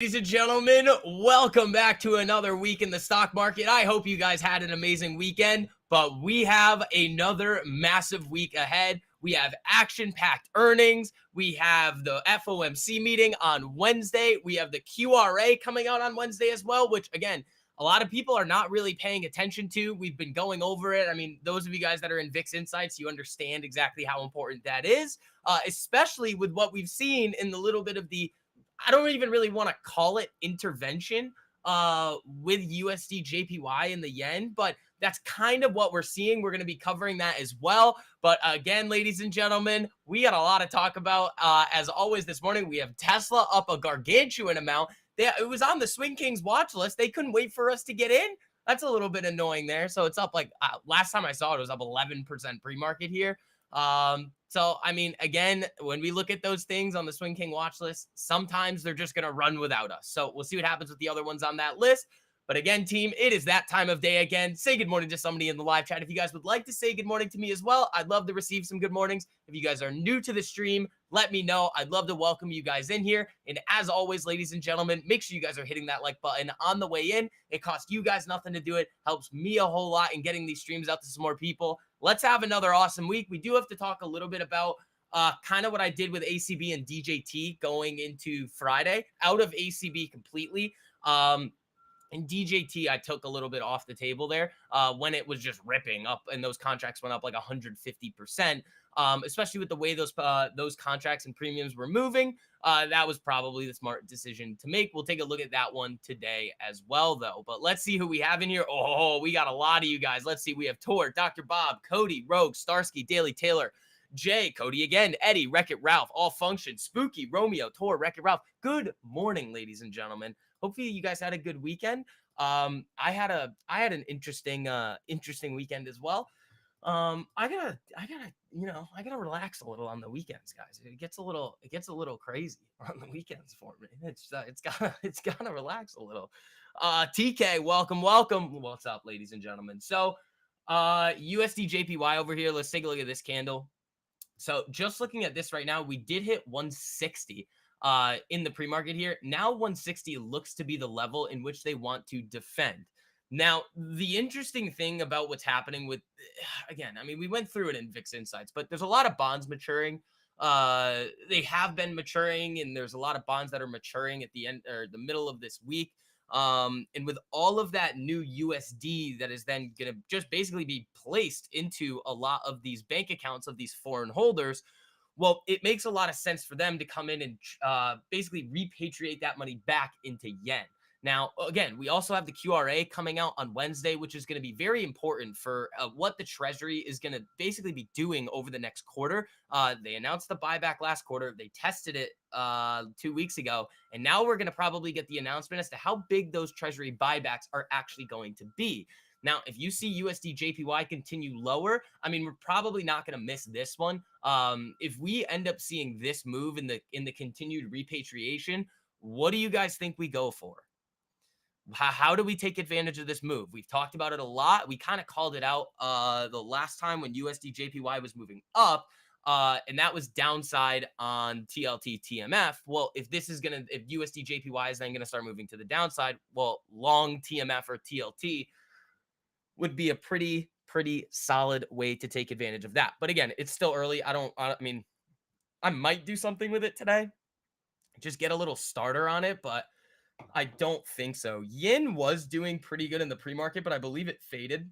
Ladies and gentlemen, welcome back to another week in the stock market. I hope you guys had an amazing weekend, but we have another massive week ahead. We have action-packed earnings. We have the FOMC meeting on Wednesday. We have the QRA coming out on Wednesday as well, which, again, a lot of people are not really paying attention to. We've been going over it. I mean, those of you guys that are in VIX Insights, you understand exactly how important that is, especially with what we've seen in the little bit of the I don't even really want to call it intervention with USD JPY and the yen, but that's kind of what we're seeing. We're going to be covering that as well. But again, ladies and gentlemen, we got a lot to talk about. As always, this morning, we have Tesla up a gargantuan amount. It was on the Swing Kings watch list. They couldn't wait for us to get in. That's a little bit annoying there. So it's up like last time I saw it was up 11% pre-market here. So, I mean, again, when we look at those things on the Swing King watch list, sometimes they're just going to run without us. So we'll see what happens with the other ones on that list. But again, team, it is that time of day again. Say good morning to somebody in the live chat. If you guys would like to say good morning to me as well, I'd love to receive some good mornings. If you guys are new to the stream, let me know. I'd love to welcome you guys in here. And as always, ladies and gentlemen, make sure you guys are hitting that like button on the way in. It costs you guys nothing to do it. Helps me a whole lot in getting these streams out to some more people. Let's have another awesome week. We do have to talk a little bit about kind of what I did with ACB and DJT going into Friday, out of ACB completely. And DJT, I took a little bit off the table there when it was just ripping up and those contracts went up like 150%, especially with the way those contracts and premiums were moving. That was probably the smart decision to make. We'll take a look at that one today as well, though. But let's see who we have in here. Oh, we got a lot of you guys. Let's see. We have Tor, Dr. Bob, Cody, Rogue, Starsky, Daily Taylor, Jay, Cody again, Eddie, Wreck-It Ralph, All Function, Spooky, Romeo, Tor, Wreck-It Ralph. Good morning, ladies and gentlemen. Hopefully you guys had a good weekend. I had an interesting weekend as well. I gotta relax a little on the weekends, guys. It gets a little crazy on the weekends for me. It's gotta relax a little. TK, welcome. What's up, ladies and gentlemen? So, USD JPY over here. Let's take a look at this candle. So just looking at this right now, we did hit 160 in the pre-market here. Now 160 looks to be the level in which they want to defend. Now, the interesting thing about what's happening with, again, I mean, we went through it in VIX Insights, but there's a lot of bonds maturing. They have been maturing, and there's a lot of bonds that are maturing at the end or the middle of this week. And with all of that new USD that is then going to just basically be placed into a lot of these bank accounts of these foreign holders, well, it makes a lot of sense for them to come in and basically repatriate that money back into yen. Now, again, we also have the QRA coming out on Wednesday, which is going to be very important for what the Treasury is going to basically be doing over the next quarter. They announced the buyback last quarter. They tested it 2 weeks ago. And now we're going to probably get the announcement as to how big those Treasury buybacks are actually going to be. Now, if you see USD JPY continue lower, I mean, we're probably not going to miss this one. If we end up seeing this move in the continued repatriation, what do you guys think we go for? How do we take advantage of this move? We've talked about it a lot. We kind of called it out the last time when USD JPY was moving up, and that was downside on TLT TMF. Well, if USD JPY is then going to start moving to the downside, well, long TMF or TLT would be a pretty solid way to take advantage of that. But again, it's still early. I mean, I might do something with it today, just get a little starter on it, but I don't think so. Yen was doing pretty good in the pre-market, but I believe it faded.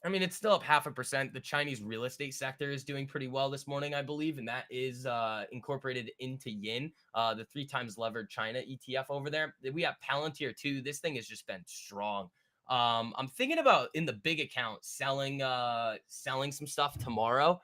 I mean, it's still up 0.5%. The Chinese real estate sector is doing pretty well this morning, I believe, and that is incorporated into yen, the 3 times levered China ETF over there. We have Palantir too. This thing has just been strong. I'm thinking about in the big account selling some stuff tomorrow.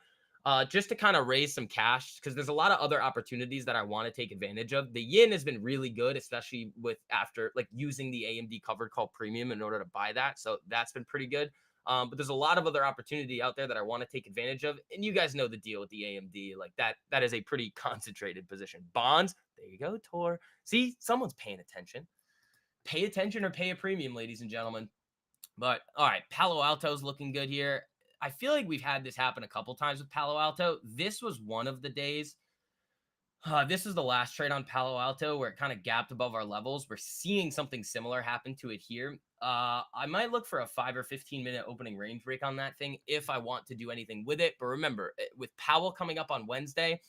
Just to kind of raise some cash because there's a lot of other opportunities that I want to take advantage of. The yen has been really good, especially with after like using the AMD covered call premium in order to buy that. So that's been pretty good. But there's a lot of other opportunity out there that I want to take advantage of. And you guys know the deal with the AMD, like that is a pretty concentrated position. Bonds, there you go, Tor. See, someone's paying attention. Pay attention or pay a premium, ladies and gentlemen. But all right, Palo Alto's looking good here. I feel like we've had this happen a couple times with Palo Alto. This was one of the days This is the last trade on Palo Alto where it kind of gapped above our levels. We're seeing something similar happen to it here. I might look for a 5 or 15 minute opening range break on that thing if I want to do anything with it. But remember, with Powell coming up on Wednesday,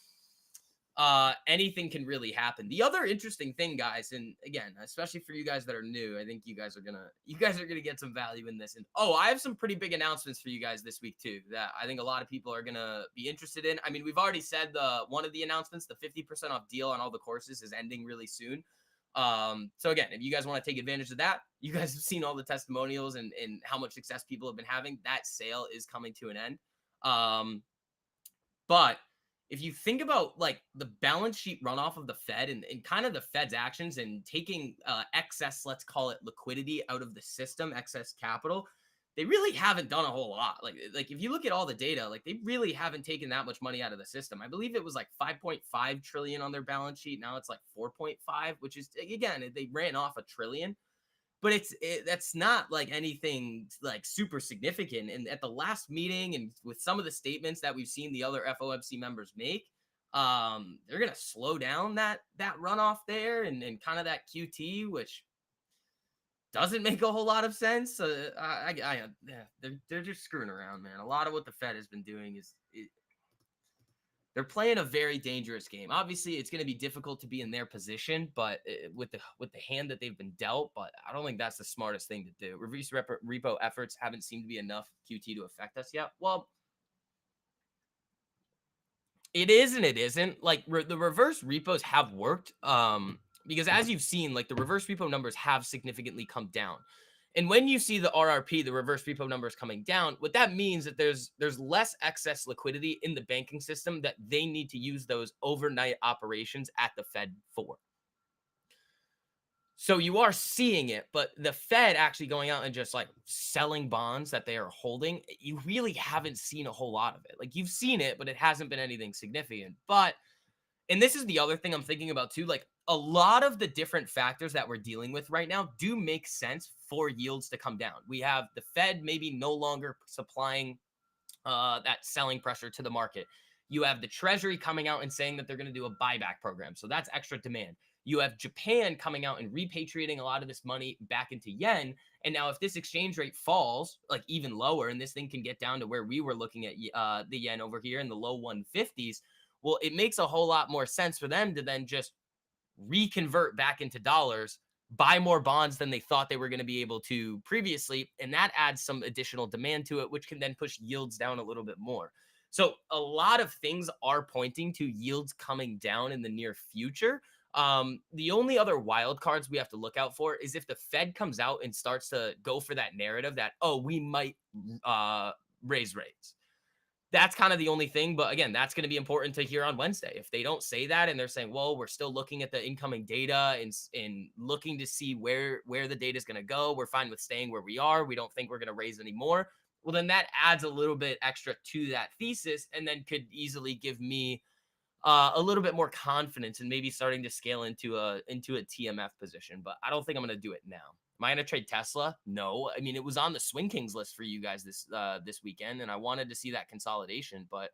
anything can really happen. The other interesting thing, guys, and again, especially for you guys that are new, I think you guys are gonna get some value in this. And oh, I have some pretty big announcements for you guys this week too that I think a lot of people are gonna be interested in. I mean, we've already said the one of the announcements, the 50% off deal on all the courses is ending really soon. So again, if you guys want to take advantage of that, you guys have seen all the testimonials and how much success people have been having. That sale is coming to an end. But if you think about like the balance sheet runoff of the Fed and kind of the Fed's actions and taking excess, let's call it liquidity out of the system, excess capital, they really haven't done a whole lot. Like if you look at all the data, like they really haven't taken that much money out of the system. I believe it was like 5.5 trillion on their balance sheet. Now it's like 4.5, which is again, they ran off a trillion, but that's not like anything like super significant. And at the last meeting and with some of the statements that we've seen the other FOMC members make, they're gonna slow down that runoff there and kind of that QT, which doesn't make a whole lot of sense. Yeah, they're just screwing around, man. A lot of what the Fed has been doing is they're playing a very dangerous game. Obviously, it's going to be difficult to be in their position, but with the hand that they've been dealt, but I don't think that's the smartest thing to do. Reverse repo efforts haven't seemed to be enough QT to affect us yet. Well, it is and it isn't. Like the reverse repos have worked. Because as you've seen, like the reverse repo numbers have significantly come down. And when you see the RRP, the reverse repo numbers coming down, what that means that there's less excess liquidity in the banking system that they need to use those overnight operations at the Fed for. So you are seeing it, but the Fed actually going out and just like selling bonds that they are holding, you really haven't seen a whole lot of it. Like you've seen it, but it hasn't been anything significant. But and this is the other thing I'm thinking about too, like a lot of the different factors that we're dealing with right now do make sense for yields to come down. We have the Fed maybe no longer supplying that selling pressure to the market. You have the Treasury coming out and saying that they're going to do a buyback program. So that's extra demand. You have Japan coming out and repatriating a lot of this money back into yen. And now if this exchange rate falls like even lower and this thing can get down to where we were looking at the yen over here in the low 150s, well, it makes a whole lot more sense for them to then just reconvert back into dollars, buy more bonds than they thought they were going to be able to previously. And that adds some additional demand to it, which can then push yields down a little bit more. So a lot of things are pointing to yields coming down in the near future. The only other wild cards we have to look out for is if the Fed comes out and starts to go for that narrative that, oh, we might raise rates. That's kind of the only thing. But again, that's going to be important to hear on Wednesday. If they don't say that and they're saying, well, we're still looking at the incoming data and looking to see where the data is going to go. We're fine with staying where we are. We don't think we're going to raise any more. Well, then that adds a little bit extra to that thesis and then could easily give me a little bit more confidence and maybe starting to scale into a TMF position. But I don't think I'm going to do it now. Am I going to trade Tesla? No. I mean, it was on the Swing Kings list for you guys this weekend, and I wanted to see that consolidation, but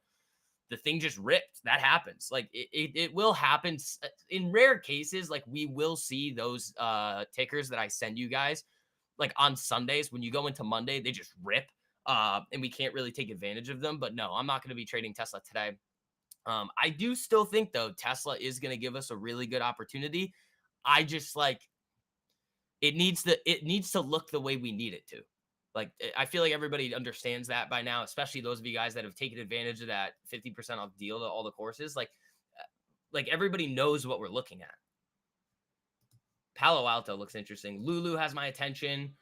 the thing just ripped. That happens. Like it will happen in rare cases. Like we will see those tickers that I send you guys like on Sundays when you go into Monday, they just rip, and we can't really take advantage of them. But no, I'm not going to be trading Tesla today. I do still think though Tesla is going to give us a really good opportunity. I just like it needs to look the way we need it to. Like I feel like everybody understands that by now, especially those of you guys that have taken advantage of that 50% off deal to all the courses. Like everybody knows what we're looking at. Palo Alto looks interesting. Lulu has my attention.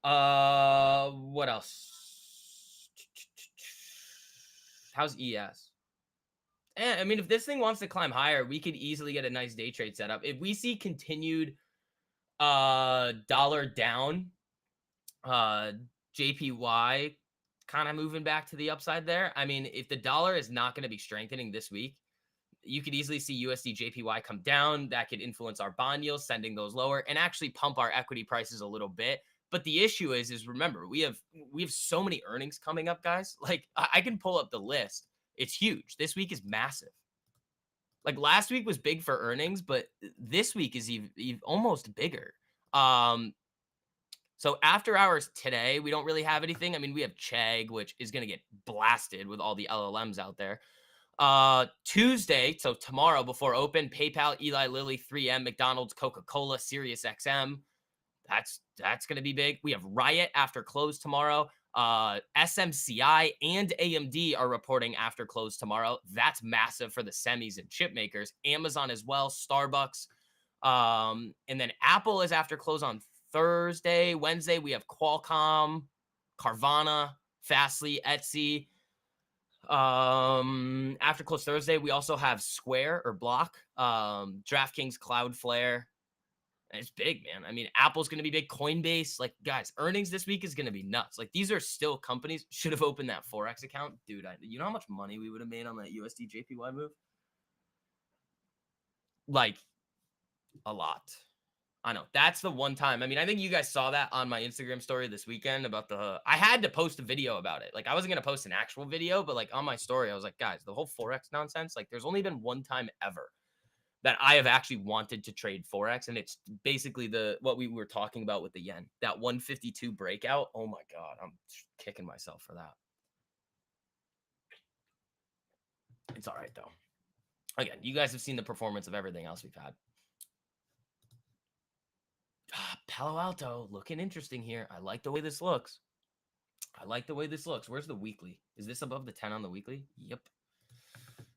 What else? How's ES? I mean, if this thing wants to climb higher, we could easily get a nice day trade set up. If we see continued dollar down, JPY kind of moving back to the upside there. I mean, if the dollar is not going to be strengthening this week, you could easily see USD JPY come down. That could influence our bond yields, sending those lower and actually pump our equity prices a little bit. But the issue is remember, we have so many earnings coming up, guys. Like I can pull up the list. It's huge. This week is massive. Like last week was big for earnings, but this week is almost bigger. Um, so after hours today, we don't really have anything. I mean, we have Chegg, which is going to get blasted with all the LLMs out there. Tuesday, so tomorrow before open, PayPal, Eli Lilly, 3M, McDonald's, Coca-Cola, Sirius XM. That's going to be big. We have Riot after close tomorrow. SMCI and AMD are reporting after close tomorrow. That's massive for the semis and chip makers. Amazon as well, Starbucks. And then Apple is after close on Thursday. Wednesday, we have Qualcomm, Carvana, Fastly, Etsy. After close Thursday, we also have Square or Block, DraftKings, Cloudflare. It's big, man. I mean, Apple's going to be big. Coinbase, like, guys, earnings this week is going to be nuts. Like, these are still companies. Should have opened that Forex account. Dude, you know how much money we would have made on that USD JPY move? Like, a lot. I know. That's the one time. I mean, I think you guys saw that on my Instagram story this weekend about I had to post a video about it. Like, I wasn't going to post an actual video, but like on my story, I was like, guys, the whole Forex nonsense, like, there's only been one time ever that I have actually wanted to trade Forex. And it's basically what we were talking about with the yen, that 152 breakout. Oh my God, I'm kicking myself for that. It's all right though. Again, you guys have seen the performance of everything else we've had. Palo Alto looking interesting here. I like the way this looks. Where's the weekly? Is this above the 10 on the weekly? Yep.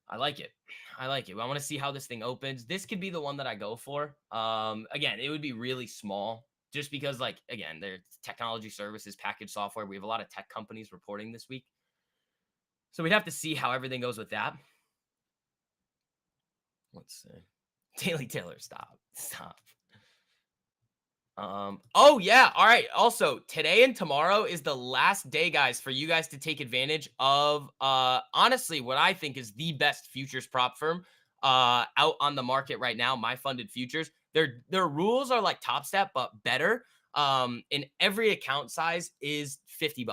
I like it. I want to see how this thing opens. This could be the one that I go for. Again, it would be really small just because, like, again, there's technology services, package software. We have a lot of tech companies reporting this week. So we'd have to see how everything goes with that. Let's see. Daily Taylor, stop. Oh yeah. All right. Also, today and tomorrow is the last day, guys, for you guys to take advantage of honestly what I think is the best futures prop firm out on the market right now, My Funded Futures. Their rules are like Top Step, but better. And every account size is $50.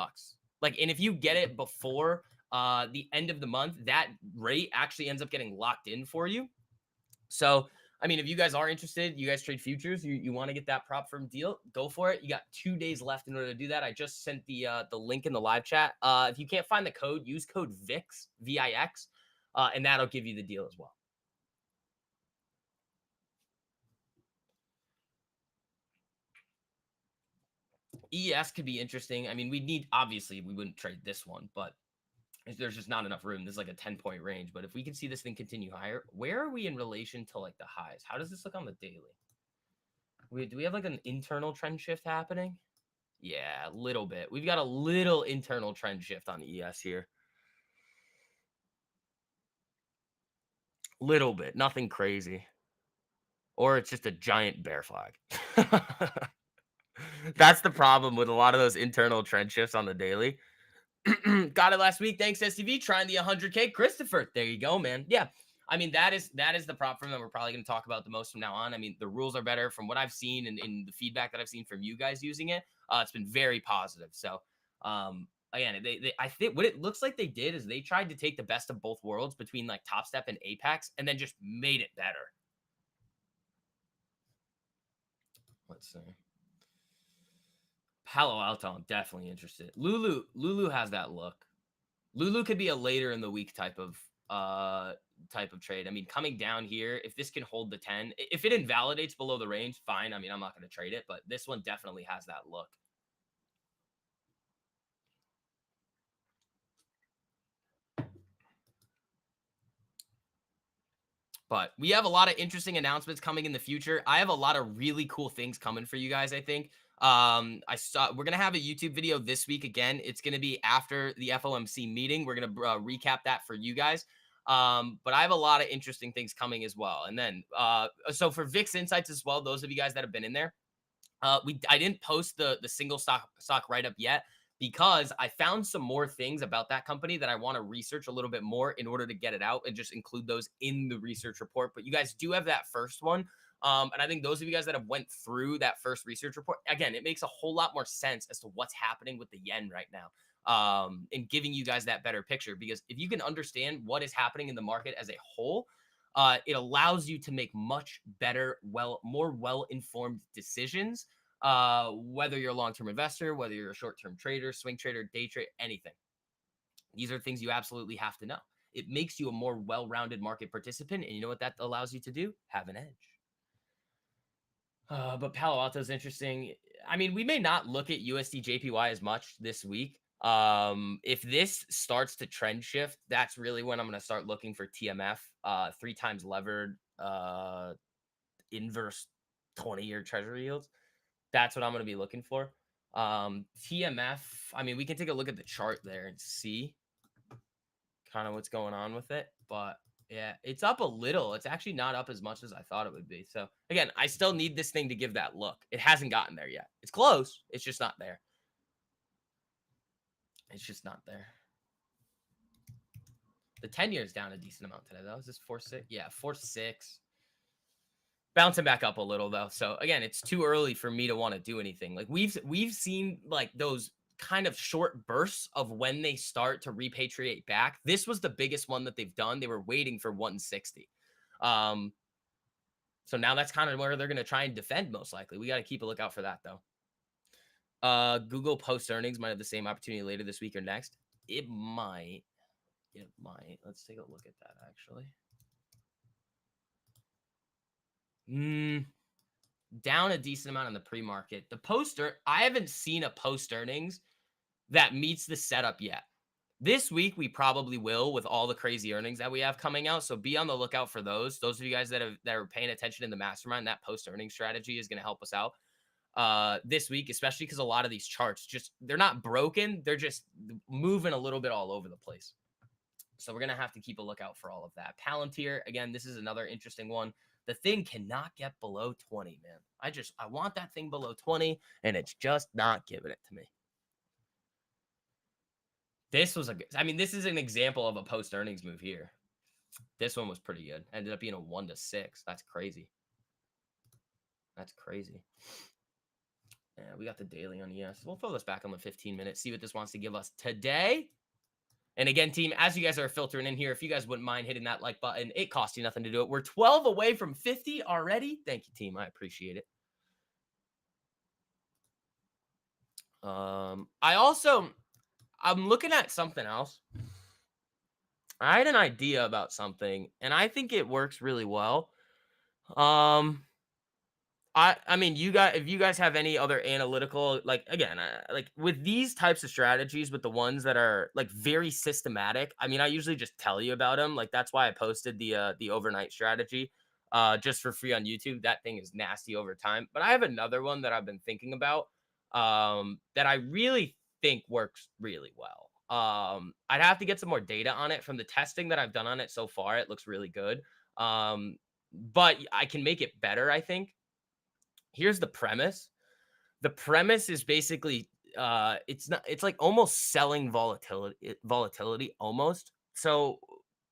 Like, and if you get it before the end of the month, that rate actually ends up getting locked in for you. So I mean, if you guys are interested, you guys trade futures, you want to get that prop firm deal, go for it. You got 2 days left in order to do that. I just sent the link in the live chat. If you can't find the code, use code VIX, VIX, and that'll give you the deal as well. ES could be interesting. I mean, obviously, we wouldn't trade this one, but there's just not enough room. There's like a 10-point range. But if we can see this thing continue higher, where are we in relation to like the highs? How does this look on the daily? Do we have like an internal trend shift happening? Yeah, a little bit. We've got a little internal trend shift on ES here. Little bit, nothing crazy. Or it's just a giant bear flag. That's the problem with a lot of those internal trend shifts on the daily. Got it last week. Thanks, STV. Trying the 100K. Christopher. There you go, man. Yeah. I mean, that is the prop firm that we're probably going to talk about the most from now on. I mean, the rules are better from what I've seen and in the feedback that I've seen from you guys using it. It's been very positive. So, again, I think what it looks like they did is they tried to take the best of both worlds between like Top Step and Apex and then just made it better. Let's see. Palo Alto, I'm definitely interested. Lulu has that look. Lulu could be a later in the week type of trade. I mean, coming down here, if this can hold the 10, if it invalidates below the range, fine. I mean, I'm not going to trade it, but this one definitely has that look. But we have a lot of interesting announcements coming in the future. I have a lot of really cool things coming for you guys, I think. We're going to have a YouTube video this week again. It's going to be after the FOMC meeting. We're going to recap that for you guys. But I have a lot of interesting things coming as well. And then, so for VIX Insights as well, those of you guys that have been in there, I didn't post the single stock write-up yet because I found some more things about that company that I want to research a little bit more in order to get it out and just include those in the research report. But you guys do have that first one. And I think those of you guys that have went through that first research report, again, it makes a whole lot more sense as to what's happening with the yen right now. And giving you guys that better picture, because if you can understand what is happening in the market as a whole, It allows you to make much better, more well-informed decisions. Whether you're a long-term investor, whether you're a short-term trader, swing trader, day trade, anything. These are things you absolutely have to know. It makes you a more well-rounded market participant, and you know what that allows you to do? Have an edge. But Palo Alto is interesting. I mean, we may not look at USD JPY as much this week. If this starts to trend shift, that's really when I'm going to start looking for TMF, 3 times levered, inverse 20-year treasury yields. That's what I'm going to be looking for. TMF, I mean, we can take a look at the chart there and see kind of what's going on with it. But yeah, it's up a little. It's actually not up as much as I thought it would be. So again, I still need this thing to give that look. It hasn't gotten there yet. It's close. It's just not there. It's just not there. The 10-year is down a decent amount today, though. Is this 4.6? Yeah, 4.6. Bouncing back up a little, though. So again, it's too early for me to want to do anything. Like we've seen like those kind of short bursts of when they start to repatriate back. This was the biggest one that they've done. They were waiting for 160. So now that's kind of where they're going to try and defend most likely. We got to keep a lookout for that, though. Google post earnings might have the same opportunity later this week or next. It might. It might. Let's take a look at that, actually. Down a decent amount in the pre-market. The poster, I haven't seen a post earnings that meets the setup yet. This week, we probably will with all the crazy earnings that we have coming out. So be on the lookout for those. Those of you guys that are paying attention in the mastermind, that post earnings strategy is going to help us out this week, especially because a lot of these charts they're not broken. They're just moving a little bit all over the place. So we're going to have to keep a lookout for all of that. Palantir, again, this is another interesting one. The thing cannot get below 20, man. I want that thing below 20, and it's just not giving it to me. This is an example of a post earnings move here. This one was pretty good. Ended up being a 1 to 6. That's crazy. That's crazy. Yeah, we got the daily on ES. We'll throw this back on the 15 minutes, see what this wants to give us today. And again, team, as you guys are filtering in here, if you guys wouldn't mind hitting that like button, it costs you nothing to do it. We're 12 away from 50 already. Thank you, team. I appreciate it. I'm looking at something else. I had an idea about something, and I think it works really well. I mean, if you guys have any other analytical, like, again, like with these types of strategies, with the ones that are like very systematic, I mean, I usually just tell you about them. Like, that's why I posted the overnight strategy just for free on YouTube. That thing is nasty over time. But I have another one that I've been thinking about that I really think works really well. I'd have to get some more data on it. From the testing that I've done on it so far, it looks really good. But I can make it better, I think. Here's the premise. The premise is basically it's like almost selling volatility almost. So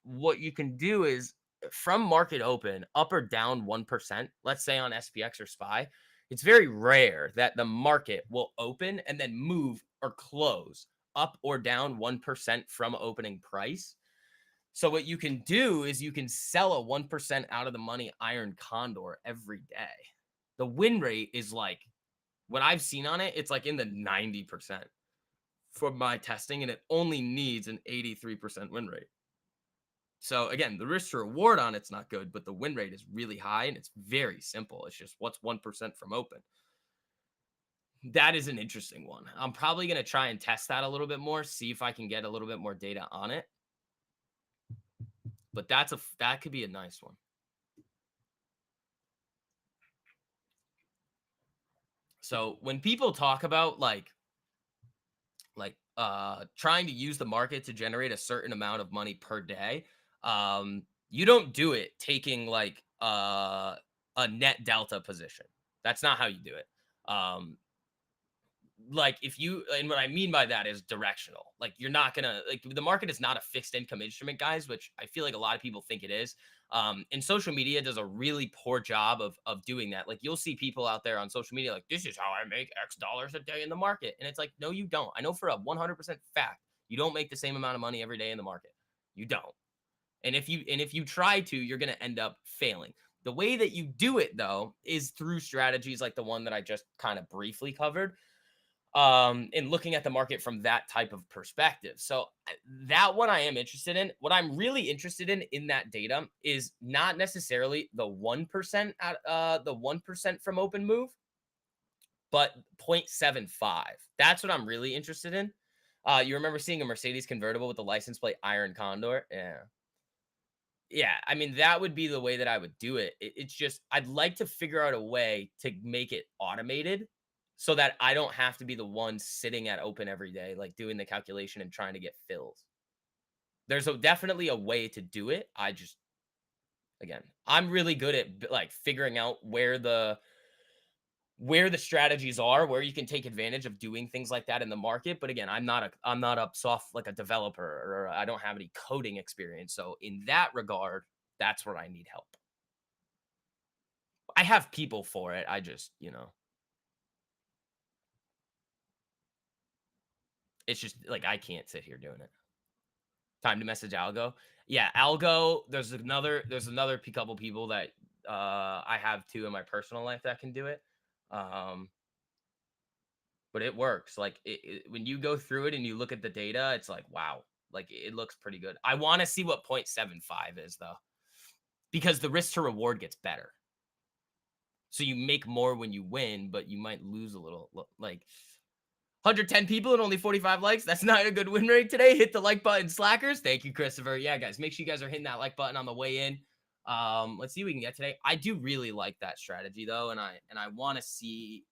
what you can do is from market open, up or down 1%, let's say on SPX or SPY, it's very rare that the market will open and then move or close up or down 1% from opening price. So what you can do is you can sell a 1% out of the money iron condor every day. The win rate is like, what I've seen on it, it's like in the 90% from my testing, and it only needs an 83% win rate. So again, the risk to reward on it's not good, but the win rate is really high, and it's very simple. It's just what's 1% from open. That is an interesting one. I'm probably going to try and test that a little bit more, see if I can get a little bit more data on it. But that could be a nice one. So when people talk about like trying to use the market to generate a certain amount of money per day, you don't do it taking like a net delta position. That's not how you do it. Like and what I mean by that is directional. Like you're not gonna, like, the market is not a fixed income instrument, guys, which I feel like a lot of people think it is. And social media does a really poor job of doing that. Like you'll see people out there on social media like, this is how I make X dollars a day in the market. And it's like, no, you don't. I know for a 100% fact, you don't make the same amount of money every day in the market. You don't. And if you try to, you're going to end up failing. The way that you do it though is through strategies like the one that I just kind of briefly covered, and looking at the market from that type of perspective. So that one I am interested in. What I'm really interested in that data is not necessarily the 1% at the 1% from open move, but 0.75. That's what I'm really interested in. You remember seeing a Mercedes convertible with the license plate Iron Condor? Yeah. Yeah, I mean, that would be the way that I would do it. It's just I'd like to figure out a way to make it automated so that I don't have to be the one sitting at open every day, like doing the calculation and trying to get fills. Definitely a way to do it. I just again, I'm really good at like figuring out where the strategies are, where you can take advantage of doing things like that in the market. But again, I'm not a soft like a developer, or I don't have any coding experience. So in that regard, that's where I need help. I have people for it. I just, it's just like I can't sit here doing it. Time to message Algo. Yeah, Algo. There's another couple people that I have too in my personal life that can do it. Um, but it works. Like when you go through it and you look at the data, it's like wow, like it looks pretty good. I want to see what 0.75 is though, because the risk to reward gets better. So you make more when you win, but you might lose a little. Like 110 people and only 45 likes. That's not a good win rate today. Hit the like button, slackers. Thank you, Christopher. Yeah, guys, make sure you guys are hitting that like button on the way in. Let's see what we can get today. I do really like that strategy though, and I want to see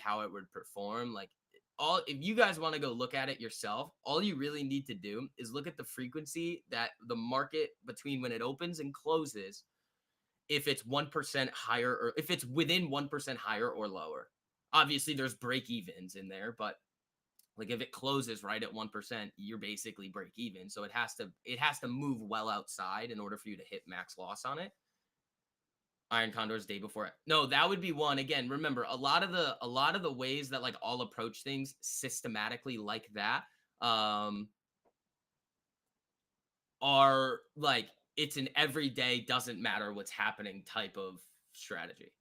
how it would perform. Like all if you guys want to go look at it yourself, all you really need to do is look at the frequency that the market between when it opens and closes, if it's 1% higher or if it's within 1% higher or lower. Obviously, there's break evens in there, but like if it closes right at 1%, you're basically break even. So it has to move well outside in order for you to hit max loss on it. Iron Condor's day before. No, that would be one. Again, remember a lot of the ways that like I'll approach things systematically like that are like it's an everyday doesn't matter what's happening type of strategy.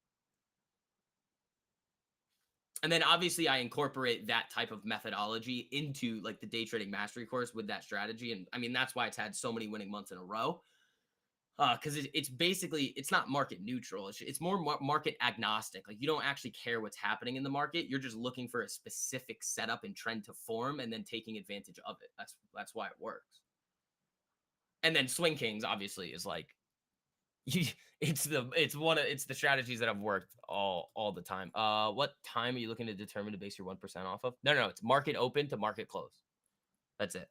And then obviously I incorporate that type of methodology into like the day trading mastery course with that strategy. And I mean, that's why it's had so many winning months in a row. Because it's basically it's not market neutral. It's more market agnostic. Like you don't actually care what's happening in the market. You're just looking for a specific setup and trend to form, and then taking advantage of it. That's why it works. And then Swing Kings obviously is like it's the strategies that I've worked all the time. What time are you looking to determine to base your 1% off of? No, it's market open to market close. That's it.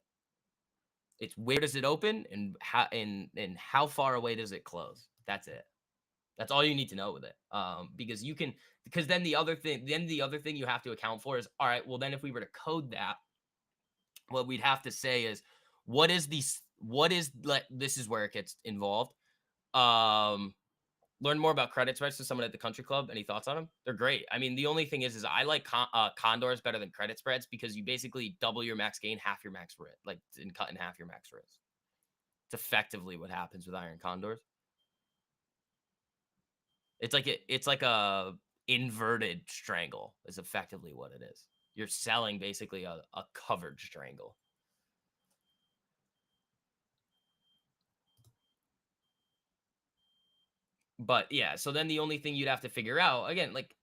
It's where does it open and how far away does it close? That's it. That's all you need to know with it. Because then the other thing you have to account for is all right, well then if we were to code that, what we'd have to say is this is where it gets involved. Um Learn more about credit spreads to someone at the country club. Any thoughts on them? They're great. I mean, the only thing is I like condors better than credit spreads because you basically double your max gain, half your max risk, like and cut in half your max risk. It's effectively what happens with iron condors. It's like a inverted strangle is effectively what it is. You're selling basically a covered strangle. But yeah, so then the only thing you'd have to figure out again, like,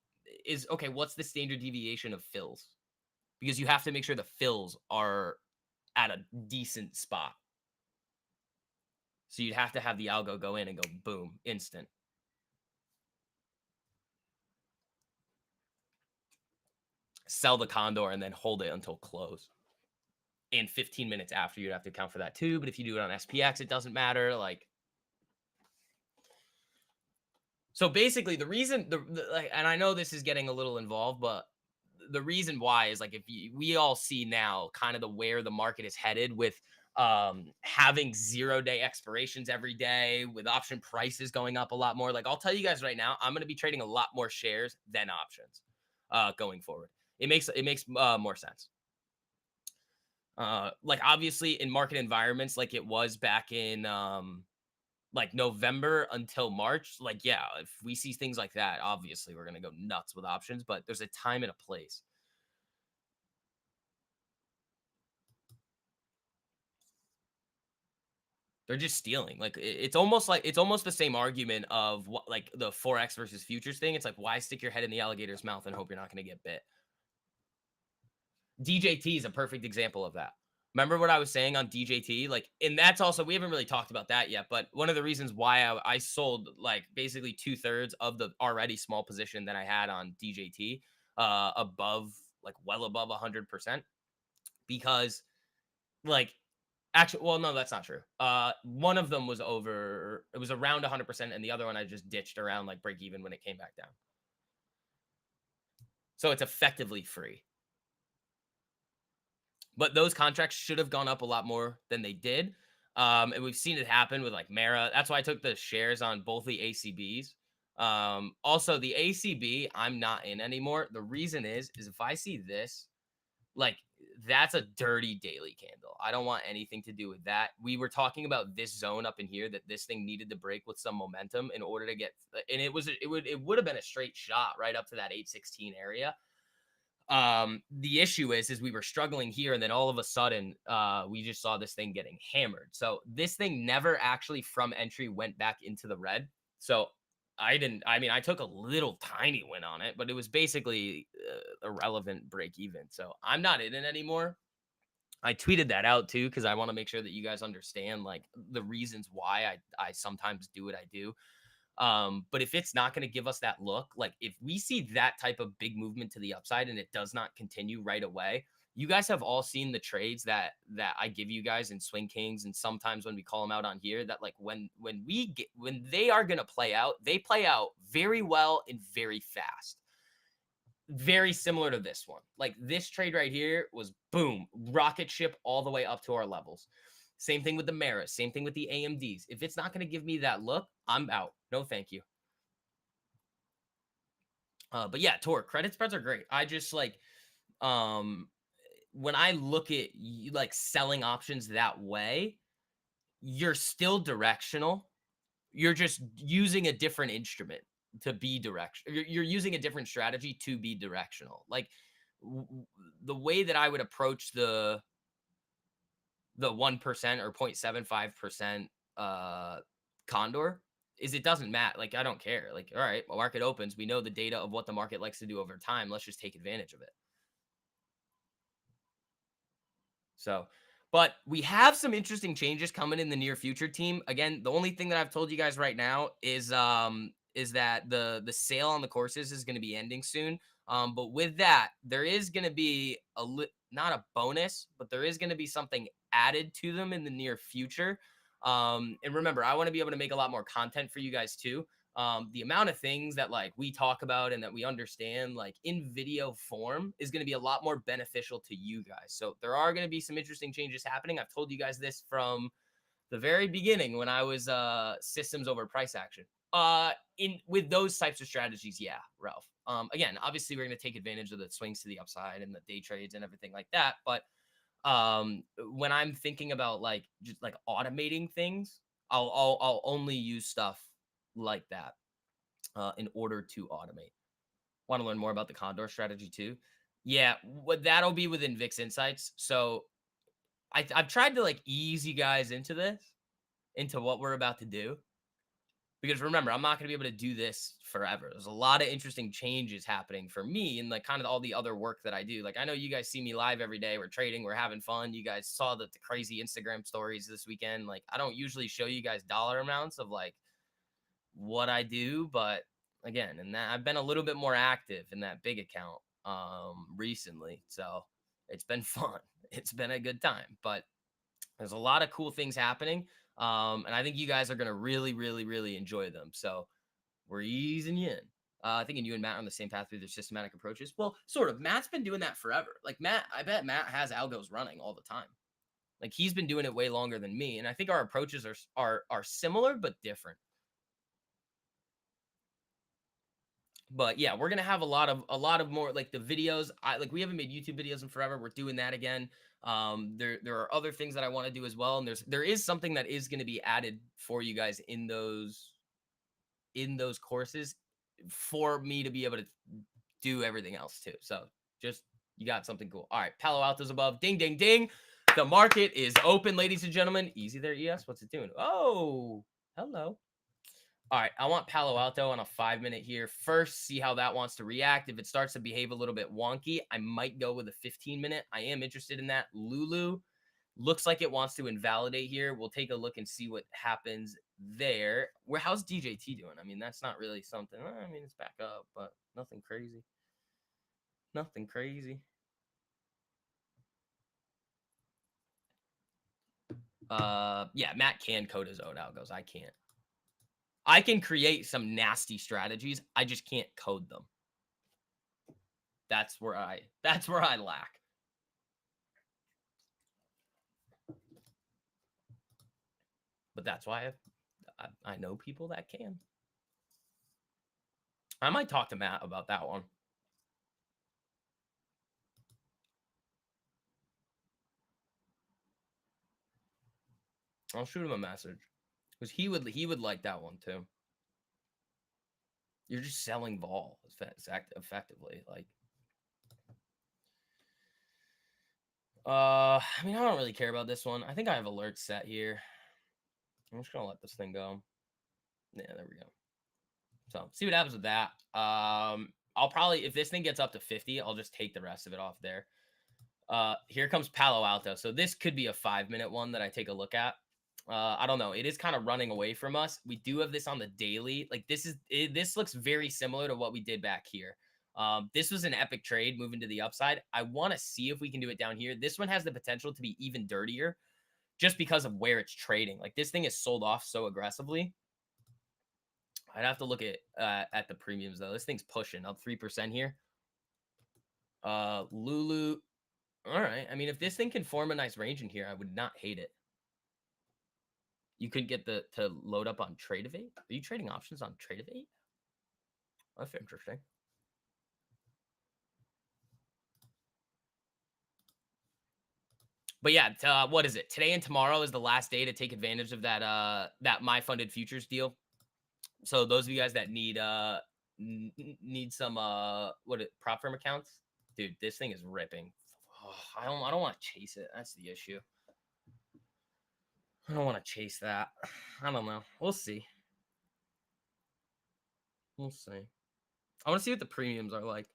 is okay, what's the standard deviation of fills? Because you have to make sure the fills are at a decent spot. So you'd have to have the algo go in and go boom, instant. Sell the condor and then hold it until close. And 15 minutes after, you'd have to account for that too. But if you do it on SPX, it doesn't matter. Like, so basically, the reason, like, and I know this is getting a little involved, but the reason why is like we all see now kind of where the market is headed with having 0-day expirations every day, with option prices going up a lot more. Like I'll tell you guys right now, I'm going to be trading a lot more shares than options going forward. It makes more sense. Like obviously in market environments like it was back in like November until March, like, yeah, if we see things like that, obviously we're gonna go nuts with options, but there's a time and a place. They're just stealing. Like it's almost the same argument of what like the forex versus futures thing. It's like why stick your head in the alligator's mouth and hope you're not going to get bit. DJT is a perfect example of that. Remember what I was saying on DJT? Like, and that's also we haven't really talked about that yet. But one of the reasons why I sold like basically 2/3 of the already small position that I had on DJT, above like well above 100%, because like actually, well, no, that's not true. One of them was over. It was around 100%, and the other one I just ditched around like break even when it came back down. So it's effectively free. But those contracts should have gone up a lot more than they did. And we've seen it happen with like Mara. That's why I took the shares on both the ACBs. Also, the ACB, I'm not in anymore. The reason is if I see this, like that's a dirty daily candle. I don't want anything to do with that. We were talking about this zone up in here that this thing needed to break with some momentum in order to get, and it would have been a straight shot right up to that 816 area. The issue is we were struggling here, and then all of a sudden we just saw this thing getting hammered. So this thing never actually from entry went back into the red. So I mean I took a little tiny win on it, but it was basically irrelevant break even. So I'm not in it anymore. I tweeted that out too because I want to make sure that you guys understand like the reasons why I sometimes do what I do. But if it's not going to give us that look, like if we see that type of big movement to the upside and it does not continue right away, you guys have all seen the trades that I give you guys in Swing Kings, and sometimes when we call them out on here, that like when they are going to play out, they play out very well and very fast. Very similar to this one. Like this trade right here was boom, rocket ship all the way up to our levels. Same thing with the Maras, same thing with the AMDs. If it's not going to give me that look, I'm out. No, thank you. But yeah, Tor, credit spreads are great. I just like um when I look at like selling options that way, you're still directional. You're just using a different instrument to be direction. You're using a different strategy to be directional. Like the way that I would approach the 1% or 0.75% condor is it doesn't matter. Like I don't care. Like all right, well, market opens. We know the data of what the market likes to do over time. Let's just take advantage of it. So, but we have some interesting changes coming in the near future, team. Again, the only thing that I've told you guys right now is that the sale on the courses is going to be ending soon. But with that, there is going to be not a bonus, but there is going to be something added to them in the near future. And remember, I want to be able to make a lot more content for you guys too. The amount of things that like we talk about and that we understand like in video form is going to be a lot more beneficial to you guys. So there are going to be some interesting changes happening. I've told you guys this from the very beginning when I was systems over price action. In with those types of strategies, yeah, Ralph. Again, obviously we're going to take advantage of the swings to the upside and the day trades and everything like that, but when I'm thinking about like just like automating things, I'll only use stuff like that in order to automate. Want to learn more about the Condor strategy too? Yeah, what that'll be within VIX Insights. So I've tried to like ease you guys into this, into what we're about to do. Because remember, I'm not going to be able to do this forever. There's a lot of interesting changes happening for me and like kind of all the other work that I do. Like I know you guys see me live every day. We're trading, we're having fun. You guys saw the crazy Instagram stories this weekend. Like I don't usually show you guys dollar amounts of like what I do, but again, and that I've been a little bit more active in that big account recently. So it's been fun. It's been a good time, but there's a lot of cool things happening. And I think you guys are going to really, really, really enjoy them. So we're easing you in. I think you and Matt are on the same path through their systematic approaches. Well, sort of. Matt's been doing that forever. Like Matt, I bet Matt has algos running all the time. Like he's been doing it way longer than me, and I think our approaches are similar but different. But yeah, we're gonna have a lot of more like the videos. We haven't made YouTube videos in forever. We're doing that again. There are other things that I want to do as well, and there is something that is going to be added for you guys in those courses for me to be able to do everything else too. So just you got something cool. All right, Palo Alto's above. Ding, ding, ding. The market is open, ladies and gentlemen. Easy there, ES. What's it doing? Oh, hello. All right, I want Palo Alto on a 5-minute here. First, see how that wants to react. If it starts to behave a little bit wonky, I might go with a 15-minute. I am interested in that. Lulu looks like it wants to invalidate here. We'll take a look and see what happens there. How's DJT doing? I mean, that's not really something. I mean, it's back up, but nothing crazy. Nothing crazy. Yeah, Matt can code his own algos. I can't. I can create some nasty strategies. I just can't code them. That's where I lack. But that's why I know people that can. I might talk to Matt about that one. I'll shoot him a message because he would like that one too. You're just selling vol effectively, like. I mean, I don't really care about this one. I think I have alerts set here. I'm just gonna let this thing go. Yeah, there we go. So see what happens with that. I'll probably, if this thing gets up to 50, I'll just take the rest of it off there. Here comes Palo Alto. So this could be a 5-minute one that I take a look at. I don't know. It is kind of running away from us. We do have this on the daily. Like this looks very similar to what we did back here. This was an epic trade moving to the upside. I want to see if we can do it down here. This one has the potential to be even dirtier just because of where it's trading. Like this thing is sold off so aggressively. I'd have to look at the premiums though. This thing's pushing up 3% here. Lulu. All right. I mean, if this thing can form a nice range in here, I would not hate it. You could get to load up on Tradevate. Are you trading options on Tradevate? That's interesting. But yeah, what is it? Today and tomorrow is the last day to take advantage of that My Funded Futures deal. So those of you guys that need some prop firm accounts, dude, this thing is ripping. Oh, I don't want to chase it. That's the issue. I don't want to chase that. I don't know. We'll see. We'll see. I want to see what the premiums are like.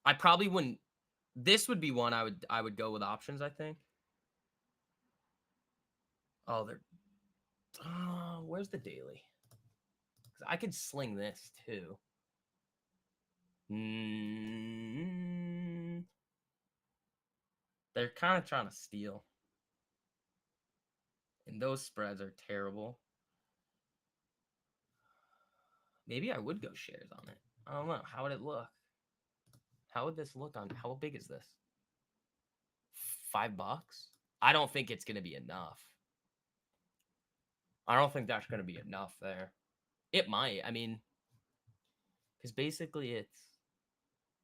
I probably wouldn't. This would be one I would go with options, I think. Oh, they're. Where's the daily? I could sling this too. They're kind of trying to steal. And those spreads are terrible. Maybe I would go shares on it. I don't know. How would it look? How would this look on? How big is this? $5? I don't think it's going to be enough. I don't think that's going to be enough there. It might. I mean, because basically it's,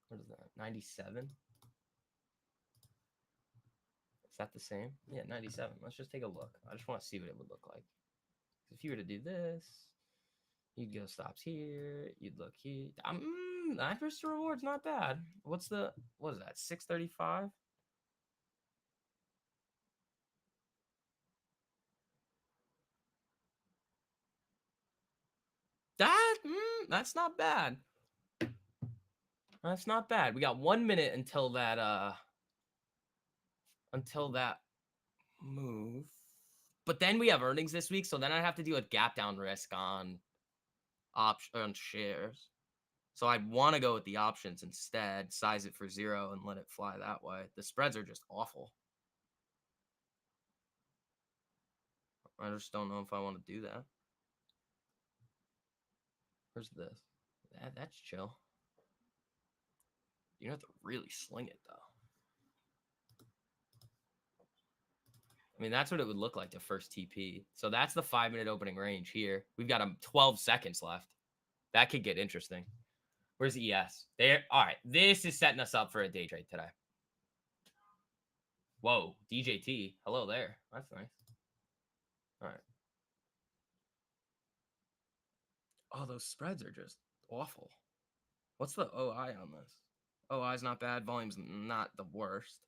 what is that, 97? Is that the same? Yeah, 97. Let's just take a look. I just want to see what it would look like. If you were to do this, you'd go stops here. You'd look here. Average to reward's not bad. What is that? 635? That's not bad. That's not bad. We got 1 minute until that move. But then we have earnings this week, so then I have to do a gap down risk on shares. So I'd want to go with the options instead, size it for 0 and let it fly that way. The spreads are just awful. I just don't know if I want to do that. Where's this? That's chill. You have to really sling it, though. I mean, that's what it would look like to first TP. So that's the 5-minute opening range here. We've got 12 seconds left. That could get interesting. Where's ES? There. All right. This is setting us up for a day trade today. Whoa, DJT. Hello there. That's nice. All right. Oh, those spreads are just awful. What's the OI on this? OI's not bad. Volume's not the worst.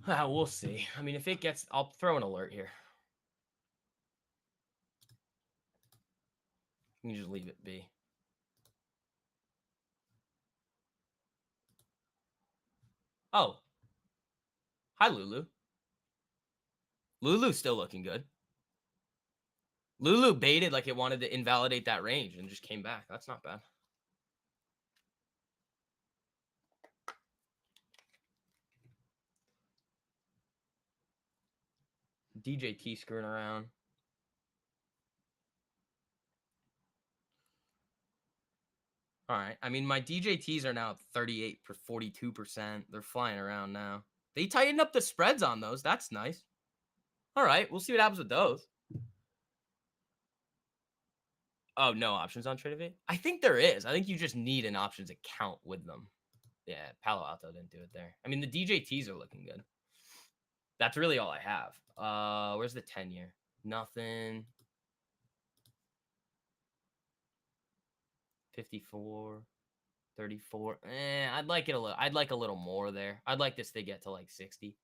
We'll see. I mean, if it gets, I'll throw an alert here. You can just leave it be. Oh. Hi, Lulu. Lulu's still looking good. Lulu baited like it wanted to invalidate that range and just came back. That's not bad. DJT screwing around. All right. I mean, my DJTs are now at 38 for 42%. They're flying around now. They tightened up the spreads on those. That's nice. All right. We'll see what happens with those. Oh, no options on Tradevate? I think there is. I think you just need an options account with them. Yeah, Palo Alto didn't do it there. I mean, the DJTs are looking good. That's really all I have. Where's the 10-year? Nothing. 54, 34. I'd like it a little. I'd like a little more there. I'd like this to get to like 60.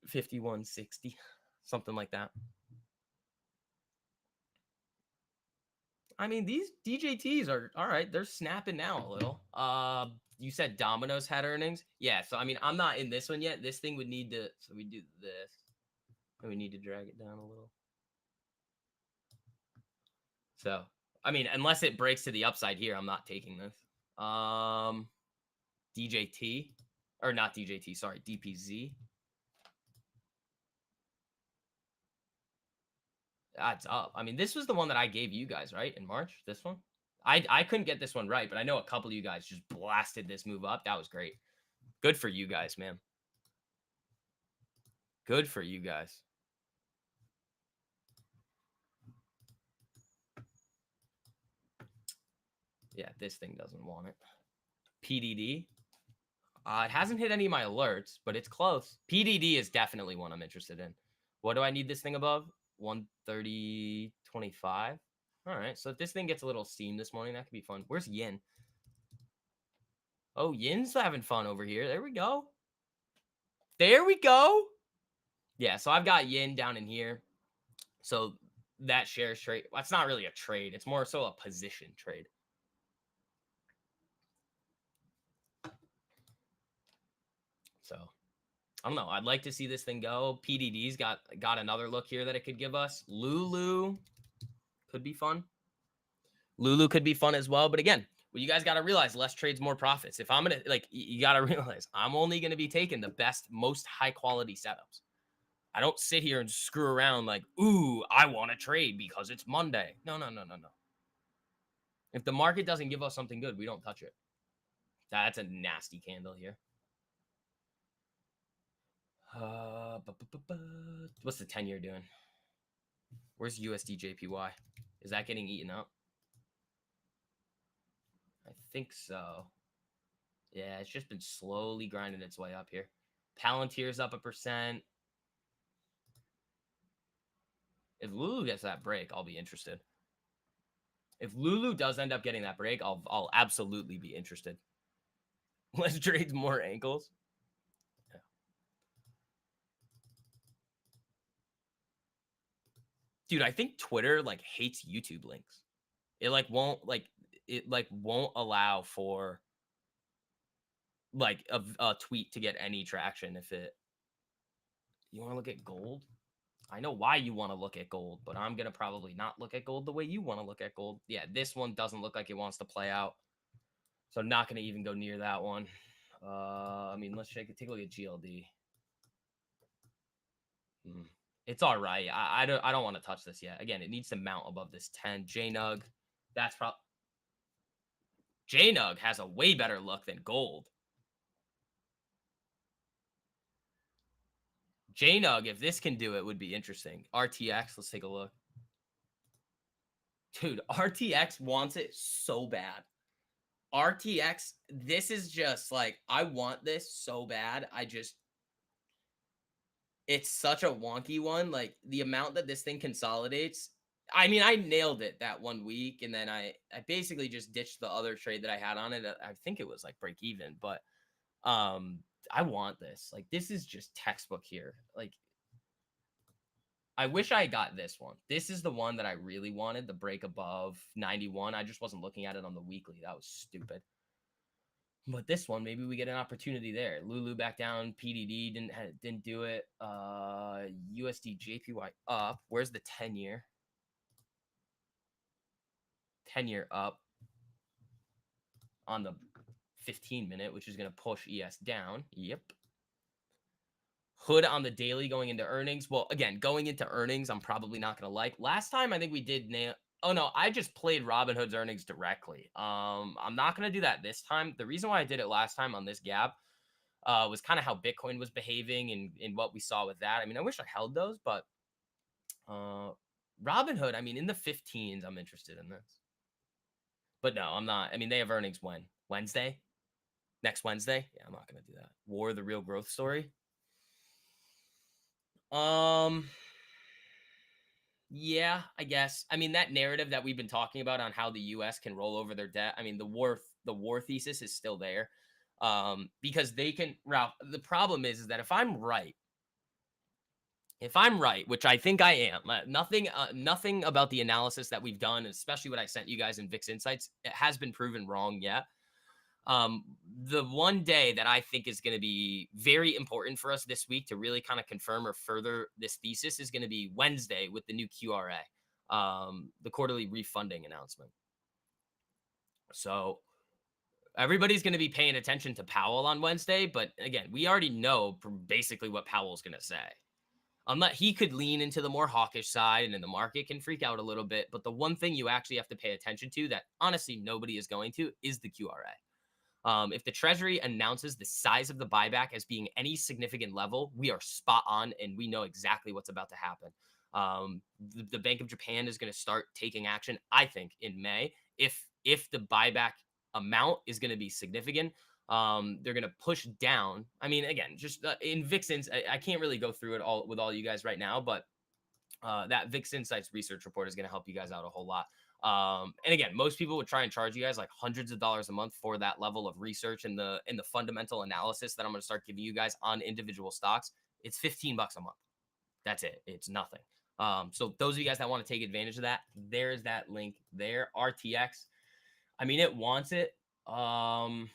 51, 60. Something like that. I mean, these DJTs are all right. They're snapping now a little. You said Domino's had earnings. Yeah, so I mean, I'm not in this one yet. This thing would need to. So we do this. And we need to drag it down a little. So, I mean, unless it breaks to the upside here, I'm not taking this. DJT or not DJT, sorry, DPZ. That's up. I mean, this was the one that I gave you guys, right? In March, this one. I couldn't get this one right, but I know a couple of you guys just blasted this move up. That was great. Good for you guys, man. Good for you guys. Yeah, this thing doesn't want it. PDD. It hasn't hit any of my alerts, but it's close. PDD is definitely one I'm interested in. What do I need this thing above? 130.25. All right, so if this thing gets a little steam this morning, that could be fun. Where's Yin? Oh, Yin's having fun over here. There we go. There we go. Yeah, so I've got Yin down in here. So that shares trade. Well, it's not really a trade. It's more so a position trade. So I don't know. I'd like to see this thing go. PDD's got another look here that it could give us. Lulu could be fun. Lulu could be fun as well. But again, well, you guys got to realize less trades, more profits. If I'm going to, like, you got to realize I'm only going to be taking the best, most high quality setups. I don't sit here and screw around like, ooh, I want to trade because it's Monday. No. If the market doesn't give us something good, we don't touch it. That's a nasty candle here. What's the 10-year doing? Where's USD JPY? Is that getting eaten up? I think so. Yeah, it's just been slowly grinding its way up here. Palantir's up 1%. If Lulu gets that break, I'll be interested. If Lulu does end up getting that break, I'll absolutely be interested. Let's trade more ankles. Yeah. Dude, I think Twitter like hates YouTube links. It won't allow for like a tweet to get any traction if it. You want to look at gold? I know why you want to look at gold, but I'm going to probably not look at gold the way you want to look at gold. Yeah, this one doesn't look like it wants to play out. So I'm not going to even go near that one. I mean, let's take a look at GLD. It's all right. I don't want to touch this yet. Again, it needs to mount above this 10. JNUG, that's probably... JNUG has a way better look than gold. JNUG, if this can do it, would be interesting. RTX, let's take a look. Dude, RTX wants it so bad. RTX, this is just like, I want this so bad. It's such a wonky one. Like, the amount that this thing consolidates. I mean, I nailed it that 1 week, and then I basically just ditched the other trade that I had on it. I think it was like break even, but I want this. Like, this is just textbook here. Like, I wish I got this one. This is the one that I really wanted, the break above 91. I just wasn't looking at it on the weekly. That was stupid. But this one, maybe we get an opportunity there. Lulu back down. PDD didn't do it. USD JPY up. Where's the 10-year? 10-year up on the 15-minute, which is going to push ES down. Yep. Hood on the daily going into earnings. Well, again, going into earnings, I'm probably not going to like. Last time, I think we did nail. Oh, no, I just played Robinhood's earnings directly. I'm not going to do that this time. The reason why I did it last time on this gap was kind of how Bitcoin was behaving and what we saw with that. I mean, I wish I held those, but Robinhood, I mean, in the 15s, I'm interested in this. But no, I'm not. I mean, they have earnings when? Wednesday? Next Wednesday? Yeah, I'm not going to do that. War, the real growth story. Yeah, I guess. I mean, that narrative that we've been talking about on how the US can roll over their debt. I mean, the war thesis is still there. Because they can, Ralph, the problem is that if I'm right, which I think I am, nothing about the analysis that we've done, especially what I sent you guys in VIX Insights, it has been proven wrong yet. The one day that I think is going to be very important for us this week to really kind of confirm or further this thesis is going to be Wednesday with the new QRA, the quarterly refunding announcement. So everybody's going to be paying attention to Powell on Wednesday, but again, we already know basically what Powell's going to say. He could lean into the more hawkish side, and then the market can freak out a little bit. But the one thing you actually have to pay attention to that honestly nobody is going to is the QRA. If the Treasury announces the size of the buyback as being any significant level, we are spot on, and we know exactly what's about to happen. The Bank of Japan is going to start taking action, I think, in May. If the buyback amount is going to be significant, they're going to push down. I mean, again, just in VIX Insights, I can't really go through it all with all you guys right now, but that VIX Insights research report is going to help you guys out a whole lot. And again, most people would try and charge you guys like hundreds of dollars a month for that level of research and the fundamental analysis that I'm going to start giving you guys on individual stocks. It's $15 a month. That's it. It's nothing. So those of you guys that want to take advantage of that, there's that link there. RTX. I mean, it wants it. I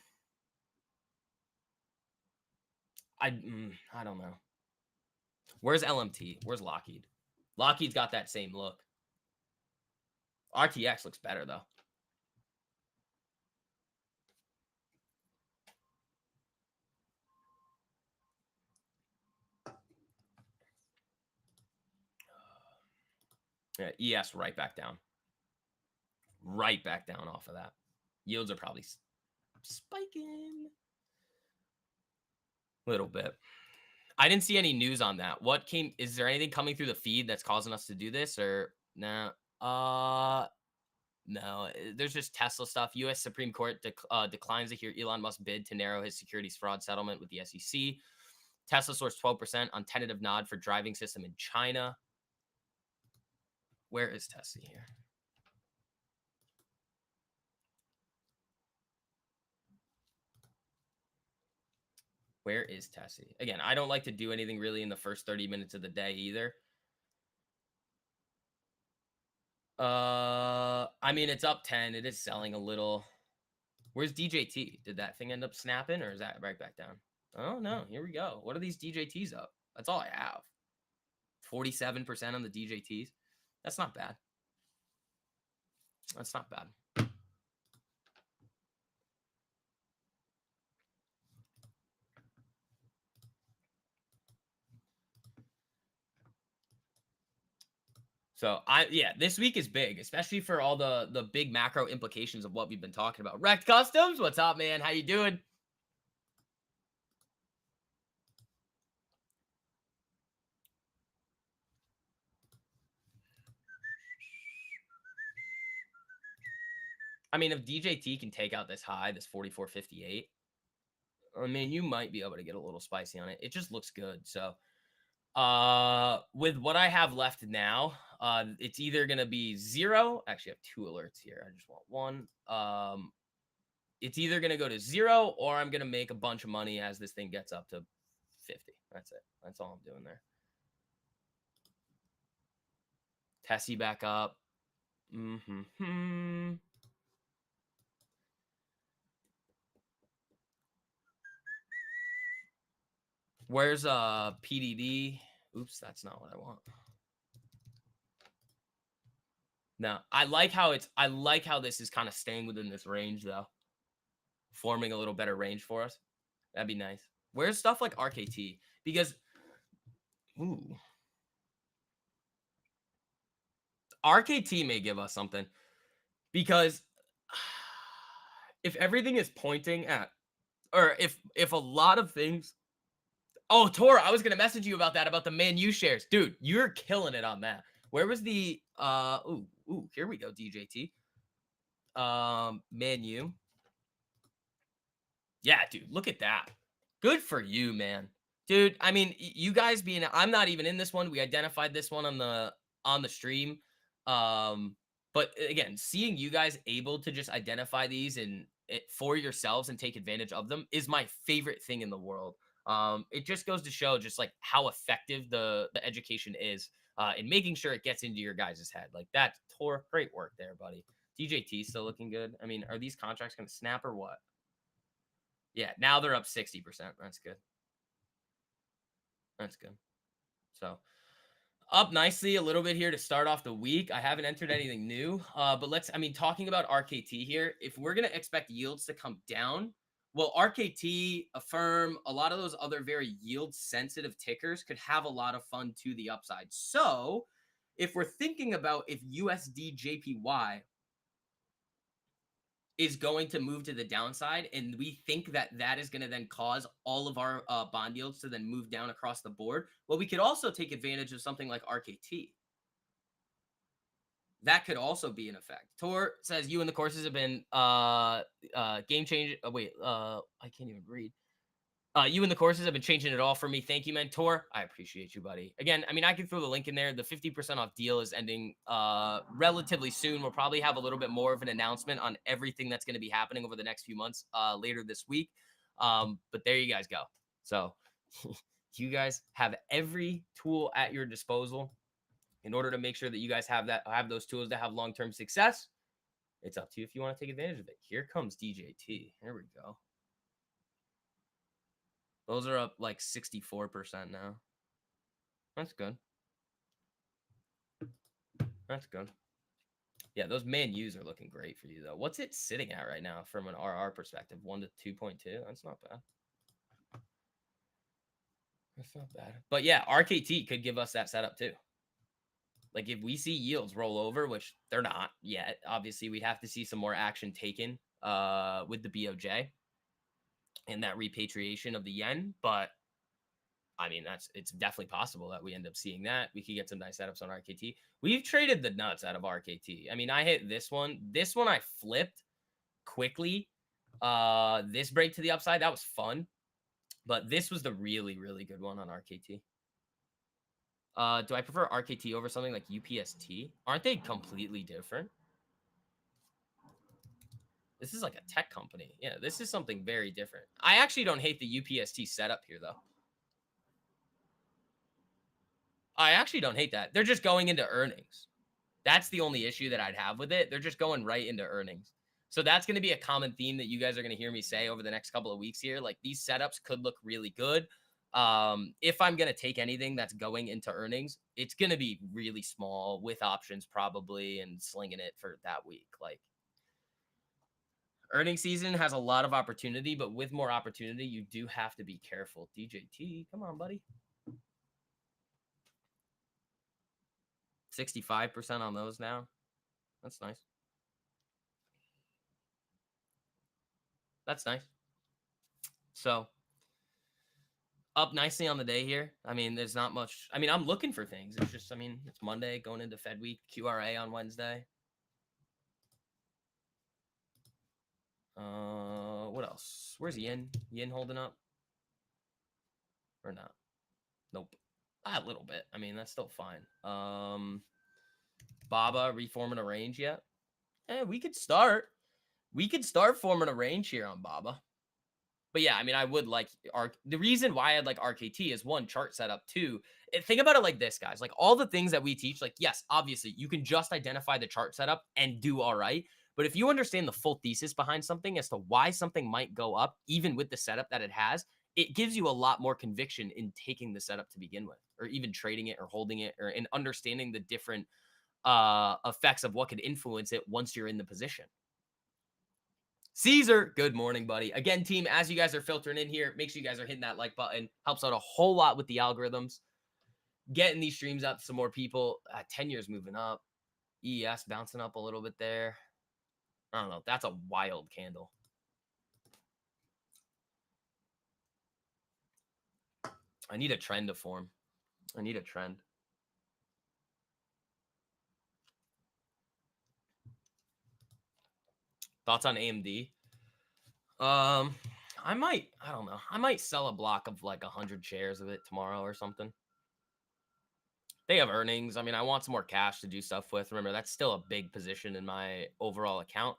don't know. Where's LMT? Where's Lockheed? Lockheed's got that same look. RTX looks better, though. Yeah, ES right back down. Right back down off of that. Yields are probably spiking a little bit. I didn't see any news on that. Is there anything coming through the feed that's causing us to do this or no? No, there's just Tesla stuff. U.S. Supreme Court declines to hear Elon Musk bid to narrow his securities fraud settlement with the SEC. Tesla sourced 12% on tentative nod for driving system in China. Where is Tesla here? Where is Tessie? Again, I don't like to do anything really in the first 30 minutes of the day either. I mean, it's up 10. It is selling a little. Where's DJT? Did that thing end up snapping or is that right back down? Oh, no. Here we go. What are these DJTs up? That's all I have. 47% on the DJTs. That's not bad. That's not bad. So this week is big, especially for all the big macro implications of what we've been talking about. Wrecked Customs, what's up, man? How you doing? I mean, if DJT can take out this high, this 44.58, I mean, you might be able to get a little spicy on it. It just looks good. So, with what I have left now, it's either gonna be zero. Actually, I have two alerts here. I just want one. It's either gonna go to zero or I'm gonna make a bunch of money as this thing gets up to 50. That's it. That's all I'm doing there. Tessie back up. Where's PDD? Oops, that's not what I want. No, I like how this is kind of staying within this range though. Forming a little better range for us. That'd be nice. Where's stuff like RKT? Because RKT may give us something. Because if everything is pointing at, or if a lot of things. Oh, Tor, I was gonna message you about that, about the Man U shares. Dude, you're killing it on that. Where was the here we go, DJT. Man U. Yeah, dude, look at that. Good for you, man. Dude, I mean, you guys being, I'm not even in this one. We identified this one on the stream. But again, seeing you guys able to just identify these and for yourselves and take advantage of them is my favorite thing in the world. It just goes to show just like how effective the education is in making sure it gets into your guys' head. Like that, Tor, great work there, buddy. DJT still looking good. I mean, are these contracts going to snap or what? Yeah, now they're up 60%. That's good. That's good. So up nicely a little bit here to start off the week. I haven't entered anything new, but talking about RKT here, if we're going to expect yields to come down, well, RKT, Affirm, a lot of those other very yield sensitive tickers could have a lot of fun to the upside. So if we're thinking about if USD JPY is going to move to the downside, and we think that that is going to then cause all of our bond yields to then move down across the board. Well, we could also take advantage of something like RKT. That could also be an effect. Tor says you and the courses have been game changing. I can't even read. You and the courses have been changing it all for me. Thank you, Mentor. I appreciate you, buddy. Again, I mean, I can throw the link in there. The 50% off deal is ending relatively soon. We'll probably have a little bit more of an announcement on everything that's going to be happening over the next few months later this week. But there you guys go. So you guys have every tool at your disposal in order to make sure that you guys have those tools to have long-term success. It's up to you if you want to take advantage of it. Here comes DJT. Here we go. Those are up like 64% now. That's good. That's good. Yeah, those Man U's are looking great for you, though. What's it sitting at right now from an RR perspective? 1 to 2.2? That's not bad. That's not bad. But yeah, RKT could give us that setup too. Like if we see yields roll over, which they're not yet, obviously we'd have to see some more action taken with the BOJ and that repatriation of the yen. But I mean, it's definitely possible that we end up seeing that. We could get some nice setups on RKT. We've traded the nuts out of RKT. I mean, I hit this one. This one I flipped quickly. This break to the upside, that was fun. But this was the really, really good one on RKT. Do I prefer RKT over something like UPST? Aren't they completely different? This is like a tech company. Yeah, this is something very different. I actually don't hate the UPST setup here, though. I actually don't hate that. They're just going into earnings. That's the only issue that I'd have with it. They're just going right into earnings. So that's going to be a common theme that you guys are going to hear me say over the next couple of weeks here. Like these setups could look really good. If I'm going to take anything that's going into earnings, it's going to be really small with options probably and slinging it for that week. Like earning season has a lot of opportunity, but with more opportunity, you do have to be careful. DJT, come on, buddy. 65% on those now. That's nice. That's nice. So up nicely on the day here. I mean, there's not much. I mean, I'm looking for things. It's just, I mean, it's Monday going into Fed week, QRA on Wednesday. What else? Where's yin? Yin holding up or not? Nope. A little bit. I mean, that's still fine. Baba reforming a range yet? We could start. We could start forming a range here on Baba. But yeah, I mean, I would like the reason why I'd like RKT is one, chart setup. Two, think about it like this, guys. Like all the things that we teach, like yes, obviously you can just identify the chart setup and do all right. But if you understand the full thesis behind something as to why something might go up, even with the setup that it has, it gives you a lot more conviction in taking the setup to begin with, or even trading it or holding it, or in understanding the different effects of what could influence it once you're in the position. Caesar, good morning, buddy. Again, team, as you guys are filtering in here, make sure you guys are hitting that like button. Helps out a whole lot with the algorithms. Getting these streams out to some more people. 10 years moving up. ES bouncing up a little bit there. I don't know. That's a wild candle. I need a trend to form. I need a trend. Thoughts on AMD? I don't know. I might sell a block of like 100 shares of it tomorrow or something. They have earnings. I mean, I want some more cash to do stuff with. Remember, that's still a big position in my overall account.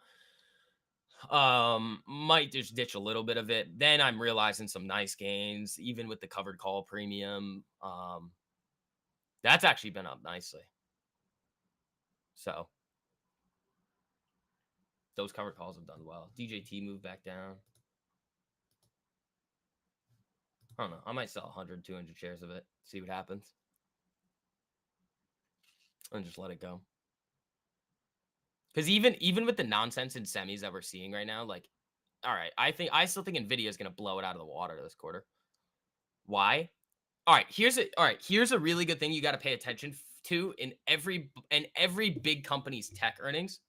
Might just ditch a little bit of it. Then I'm realizing some nice gains, even with the covered call premium. That's actually been up nicely. So those covered calls have done well. DJT moved back down. I don't know. I might sell 100, 200 shares of it. See what happens. And just let it go. Because even with the nonsense in semis that we're seeing right now, like, all right, I still think Nvidia is going to blow it out of the water this quarter. Why? All right, here's a really good thing you got to pay attention to in every big company's tech earnings.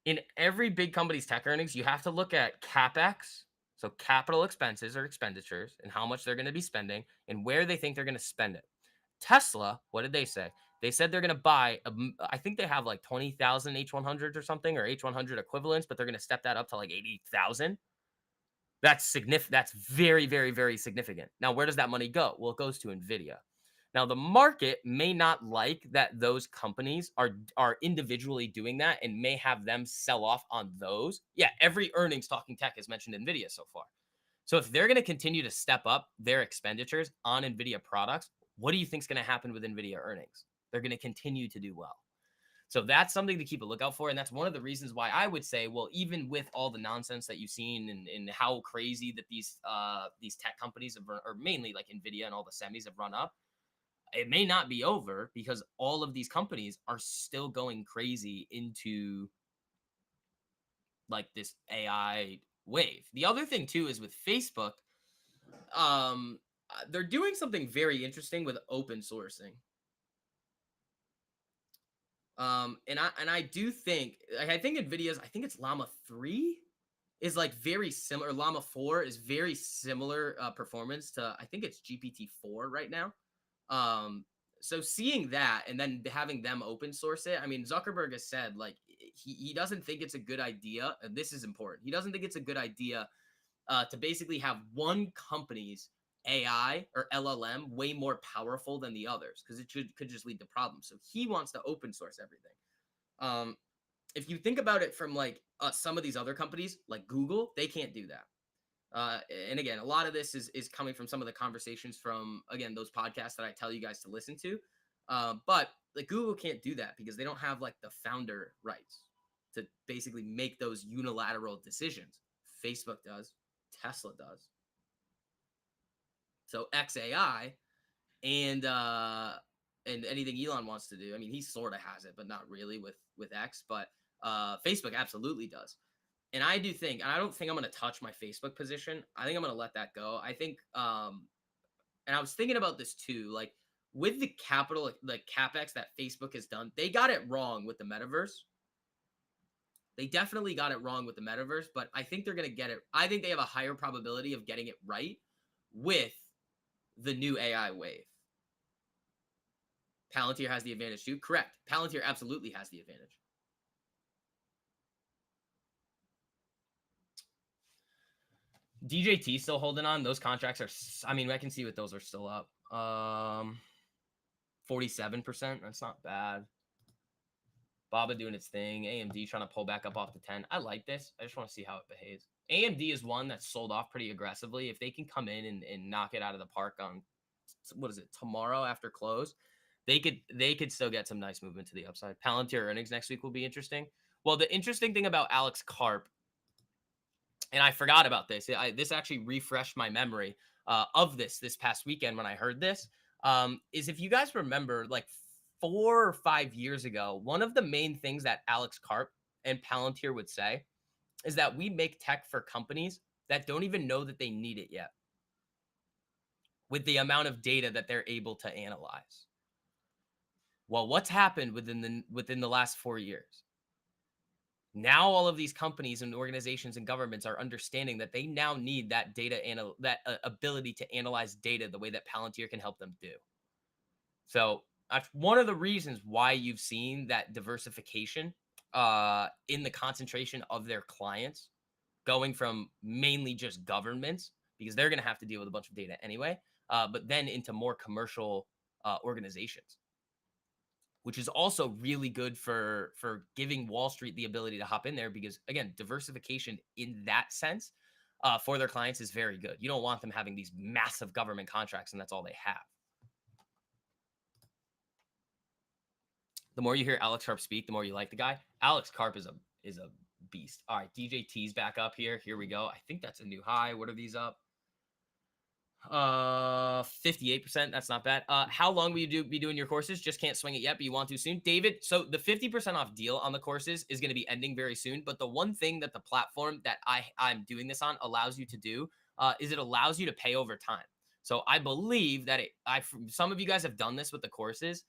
In every big company's tech earnings, you have to look at CapEx, so capital expenses or expenditures, and how much they're going to be spending and where they think they're going to spend it. Tesla, what did they say? They said they're going to buy, I think they have like 20,000 H100s or something, or H100 equivalents, but they're going to step that up to like 80,000. That's significant. That's very, very, very significant. Now, where does that money go? Well, it goes to Nvidia. Now, the market may not like that those companies are individually doing that and may have them sell off on those. Yeah, every earnings talking tech has mentioned Nvidia so far. So if they're going to continue to step up their expenditures on Nvidia products, what do you think is going to happen with Nvidia earnings? They're going to continue to do well. So that's something to keep a lookout for. And that's one of the reasons why I would say, well, even with all the nonsense that you've seen and how crazy that these tech companies have run, or mainly like Nvidia and all the semis have run up, it may not be over because all of these companies are still going crazy into like this AI wave. The other thing too is with Facebook, they're doing something very interesting with open sourcing. And I do think, like, I think Nvidia's, I think it's Llama 3 is like very similar. Llama 4 is very similar performance to, I think it's GPT-4 right now. So seeing that and then having them open source it, I mean, Zuckerberg has said like he doesn't think it's a good idea. And this is important. He doesn't think it's a good idea to basically have one company's AI or LLM way more powerful than the others because it could just lead to problems. So he wants to open source everything. If you think about it from like some of these other companies like Google, they can't do that. And again, a lot of this is coming from some of the conversations from, again, those podcasts that I tell you guys to listen to. But like Google can't do that because they don't have like the founder rights to basically make those unilateral decisions. Facebook does, Tesla does. So XAI and anything Elon wants to do. I mean, he sort of has it, but not really with X. But Facebook absolutely does. And I do think, and I don't think I'm going to touch my Facebook position. I think I'm going to let that go. I think, and I was thinking about this too, like with the capital, like CapEx that Facebook has done, they got it wrong with the metaverse. They definitely got it wrong with the metaverse, but I think they're going to get it. I think they have a higher probability of getting it right with the new AI wave. Palantir has the advantage too. Correct. Palantir absolutely has the advantage. DJT still holding on. Those contracts are, I mean, I can see what those are still up. 47%. That's not bad. Baba doing its thing. AMD trying to pull back up off the 10. I like this. I just want to see how it behaves. AMD is one that's sold off pretty aggressively. If they can come in and knock it out of the park on, what is it, tomorrow after close, they could still get some nice movement to the upside. Palantir earnings next week will be interesting. Well, the interesting thing about Alex Karp, and I forgot about this. This actually refreshed my memory of this past weekend when I heard this. Is if you guys remember, like 4 or 5 years ago, one of the main things that Alex Karp and Palantir would say is that we make tech for companies that don't even know that they need it yet, with the amount of data that they're able to analyze. Well, what's happened within the last 4 years? Now all of these companies and organizations and governments are understanding that they now need that ability to analyze data the way that Palantir can help them do. So that's one of the reasons why you've seen that diversification in the concentration of their clients, going from mainly just governments, because they're going to have to deal with a bunch of data anyway, but then into more commercial organizations, which is also really good for giving Wall Street the ability to hop in there, because again, diversification in that sense for their clients is very good. You don't want them having these massive government contracts and that's all they have. The more you hear Alex Karp speak, the more you like the guy. Alex Karp is a beast. All right, DJT's back up here. Here we go. I think that's a new high. What are these up? 58%. That's not bad. How long will you be doing your courses? Just can't swing it yet, but you want to soon, David. So the 50% off deal on the courses is going to be ending very soon. But the one thing that the platform that I'm doing this on allows you to do is it allows you to pay over time. So I believe that some of you guys have done this with the courses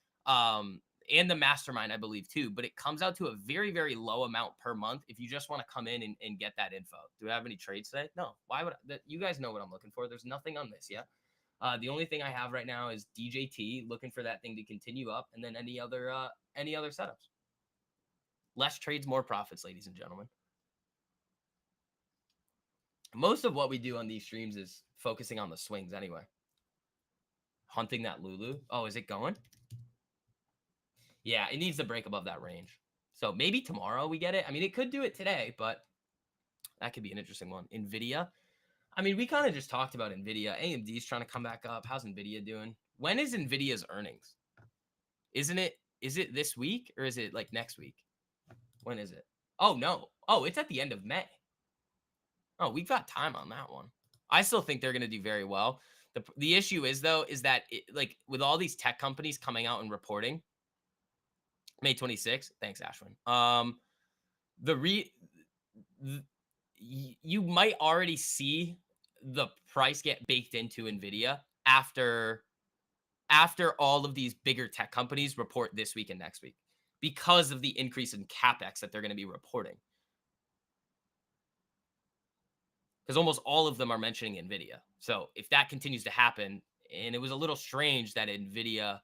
and the mastermind, I believe too, but it comes out to a very, very low amount per month if you just want to come in and get that info. Do I have any trades today? No. Why would you guys know what I'm looking for? There's nothing on this yet. The only thing I have right now is DJT, looking for that thing to continue up, and then any other setups. Less trades, more profits, ladies and gentlemen. Most of what we do on these streams is focusing on the swings anyway. Hunting that Lulu. Oh, is it going? Yeah, it needs to break above that range. So maybe tomorrow we get it. I mean, it could do it today, but that could be an interesting one. NVIDIA. I mean, we kind of just talked about NVIDIA. AMD's trying to come back up. How's NVIDIA doing? When is NVIDIA's earnings? Is it this week or is it like next week? When is it? Oh, no. Oh, it's at the end of May. Oh, we've got time on that one. I still think they're going to do very well. The issue is, though, is that like with all these tech companies coming out and reporting, May 26th. Thanks, Ashwin. You might already see the price get baked into NVIDIA after all of these bigger tech companies report this week and next week, because of the increase in CapEx that they're going to be reporting. Because almost all of them are mentioning NVIDIA. So if that continues to happen, and it was a little strange that NVIDIA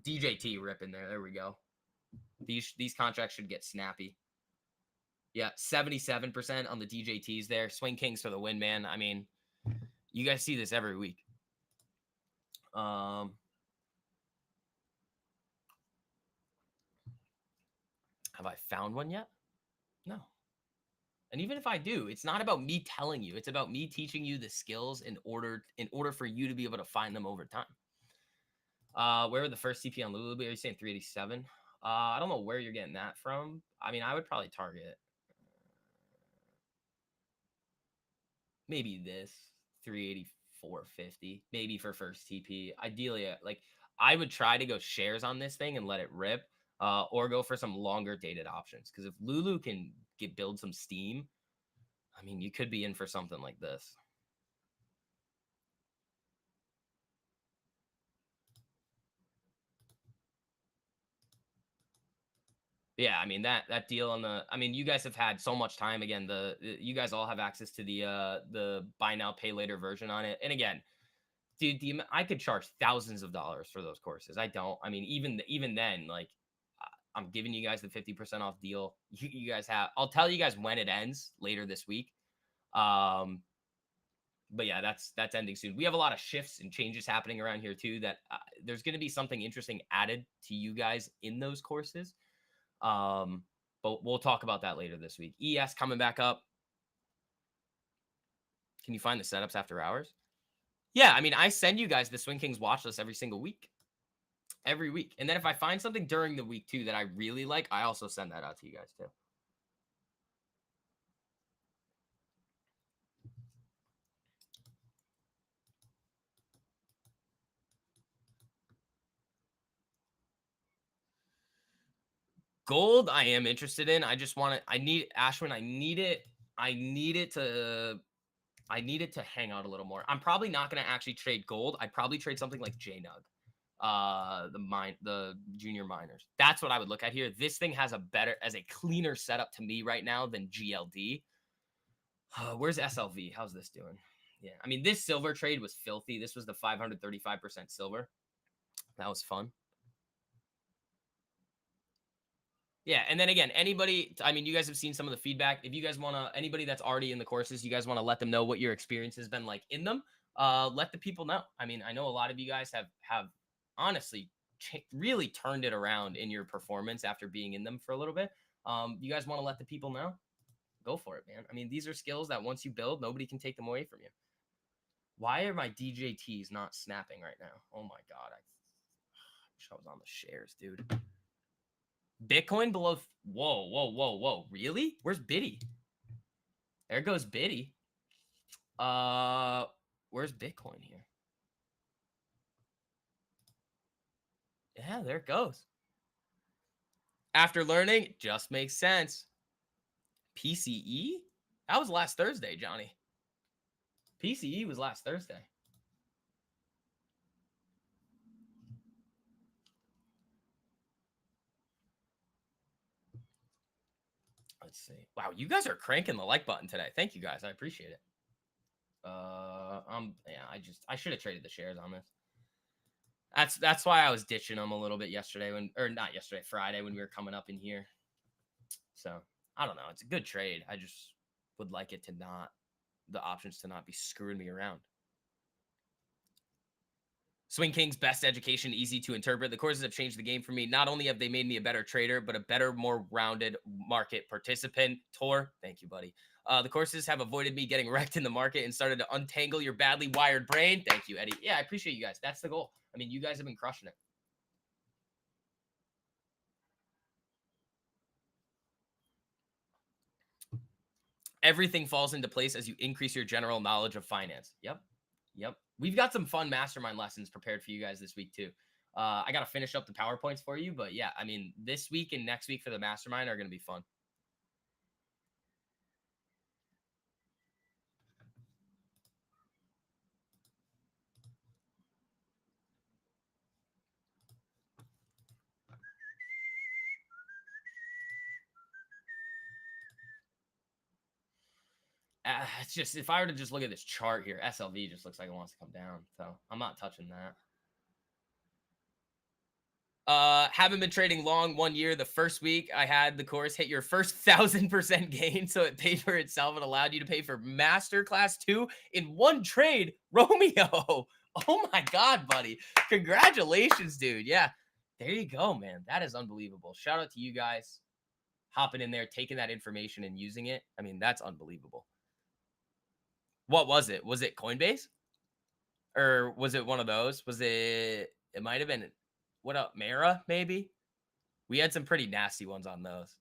DJT rip in there. There we go. These contracts should get snappy. Yeah, 77% on the DJTs there. Swing Kings for the win, man. I mean, you guys see this every week. Have I found one yet? No. And even if I do, it's not about me telling you. It's about me teaching you the skills in order for you to be able to find them over time. Where would the first TP on Lulu be? Are you saying 387? I don't know where you're getting that from. I mean, I would probably target maybe this 384.50, maybe for first TP. Ideally, like I would try to go shares on this thing and let it rip, or go for some longer dated options. Because if Lulu can build some steam, I mean, you could be in for something like this. Yeah, I mean that deal on the. I mean, you guys have had so much time. Again, you guys all have access to the buy now pay later version on it. And again, dude, I could charge thousands of dollars for those courses. I don't. I mean, even then, like, I'm giving you guys the 50% off deal. You guys have. I'll tell you guys when it ends later this week. But yeah, that's ending soon. We have a lot of shifts and changes happening around here too. That there's going to be something interesting added to you guys in those courses. But we'll talk about that later this week. ES coming back up. Can you find the setups after hours? Yeah, I mean, I send you guys the Swing Kings watch list every single week. Every week. And then if I find something during the week too that I really like, I also send that out to you guys too. Gold, I am interested in. I just want to, I need Ashwin, I need it. I need it to hang out a little more. I'm probably not going to actually trade gold. I'd probably trade something like JNUG, the junior miners. That's what I would look at here. This thing has a cleaner setup to me right now than GLD. Where's SLV? How's this doing? Yeah, I mean, this silver trade was filthy. This was the 535% silver. That was fun. Yeah, and then again, anybody, I mean, you guys have seen some of the feedback. If you guys want to, anybody that's already in the courses, you guys want to let them know what your experience has been like in them, let the people know. I mean, I know a lot of you guys have honestly really turned it around in your performance after being in them for a little bit. You guys want to let the people know? Go for it, man. I mean, these are skills that once you build, nobody can take them away from you. Why are my DJTs not snapping right now? Oh my God. I wish I was on the shares, dude. Bitcoin below. Whoa. Really? Where's Biddy? There goes Biddy. Where's Bitcoin here? Yeah, there it goes. After learning, it just makes sense. PCE? That was last Thursday, Johnny. PCE was last Thursday. Let's see. Wow, you guys are cranking the like button today. Thank you guys. I appreciate it. Yeah, I should have traded the shares on this. That's why I was ditching them a little bit yesterday Friday when we were coming up in here. So I don't know. It's a good trade. I just would like it to not, the options to not be screwing me around. Swing King's best education, easy to interpret. The courses have changed the game for me. Not only have they made me a better trader, but a better, more rounded market participant. Tor, thank you, buddy. The courses have avoided me getting wrecked in the market and started to untangle your badly wired brain. Thank you, Eddie. Yeah, I appreciate you guys. That's the goal. I mean, you guys have been crushing it. Everything falls into place as you increase your general knowledge of finance. Yep. We've got some fun mastermind lessons prepared for you guys this week too. I got to finish up the PowerPoints for you, but yeah, I mean, this week and next week for the mastermind are going to be fun. It's just, if I were to just look at this chart here, SLV just looks like it wants to come down. So I'm not touching that. Haven't been trading long 1 year. The first week I had the course hit your first 1000% gain. So it paid for itself and allowed you to pay for masterclass 2 in one trade. Romeo. Oh my God, buddy. Congratulations, dude. Yeah. There you go, man. That is unbelievable. Shout out to you guys hopping in there, taking that information and using it. I mean, that's unbelievable. What was it? Was it Coinbase? Or was it one of those? It might have been, what up, Mara, maybe? We had some pretty nasty ones on those.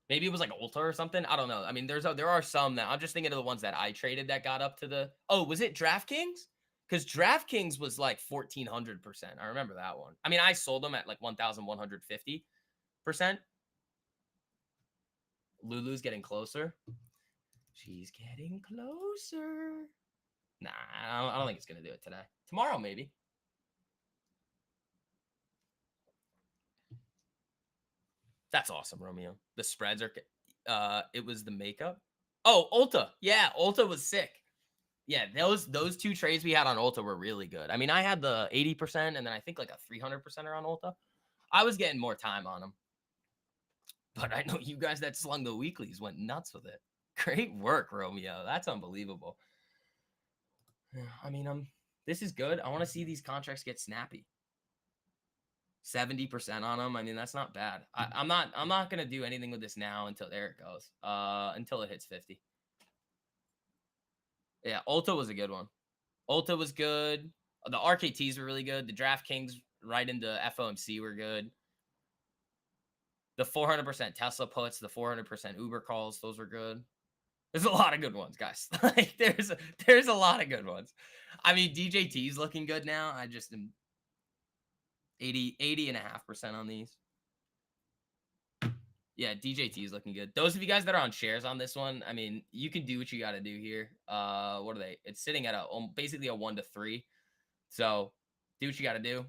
Maybe it was like Ulta or something. I don't know. I mean, there are some that I'm just thinking of the ones that I traded that got up to the. Oh, was it DraftKings? Because DraftKings was like 1400%. I remember that one. I mean, I sold them at like 1150%. Lulu's getting closer. She's getting closer. Nah, I don't think it's gonna do it today. Tomorrow, maybe. That's awesome, Romeo. The spreads are. It was the makeup. Oh, Ulta. Yeah, Ulta was sick. Yeah, those two trades we had on Ulta were really good. I mean, I had the 80% and then I think like a 300% on Ulta. I was getting more time on them. But I know you guys that slung the weeklies went nuts with it. Great work, Romeo. That's unbelievable. I mean, this is good. I want to see these contracts get snappy. 70% on them. I mean, that's not bad. I'm not gonna do anything with this now until there it goes. Until it hits 50. Yeah, Ulta was a good one. Ulta was good. The RKTs were really good. The DraftKings right into FOMC were good. The 400% Tesla puts, the 400% Uber calls, those were good. There's a lot of good ones, guys. Like there's a lot of good ones. I mean, DJT's looking good now. I just am 80.5% on these. Yeah, DJT is looking good. Those of you guys that are on shares on this one, I mean, you can do what you got to do here. What are they? It's sitting at basically a 1 to 3. So do what you got to do.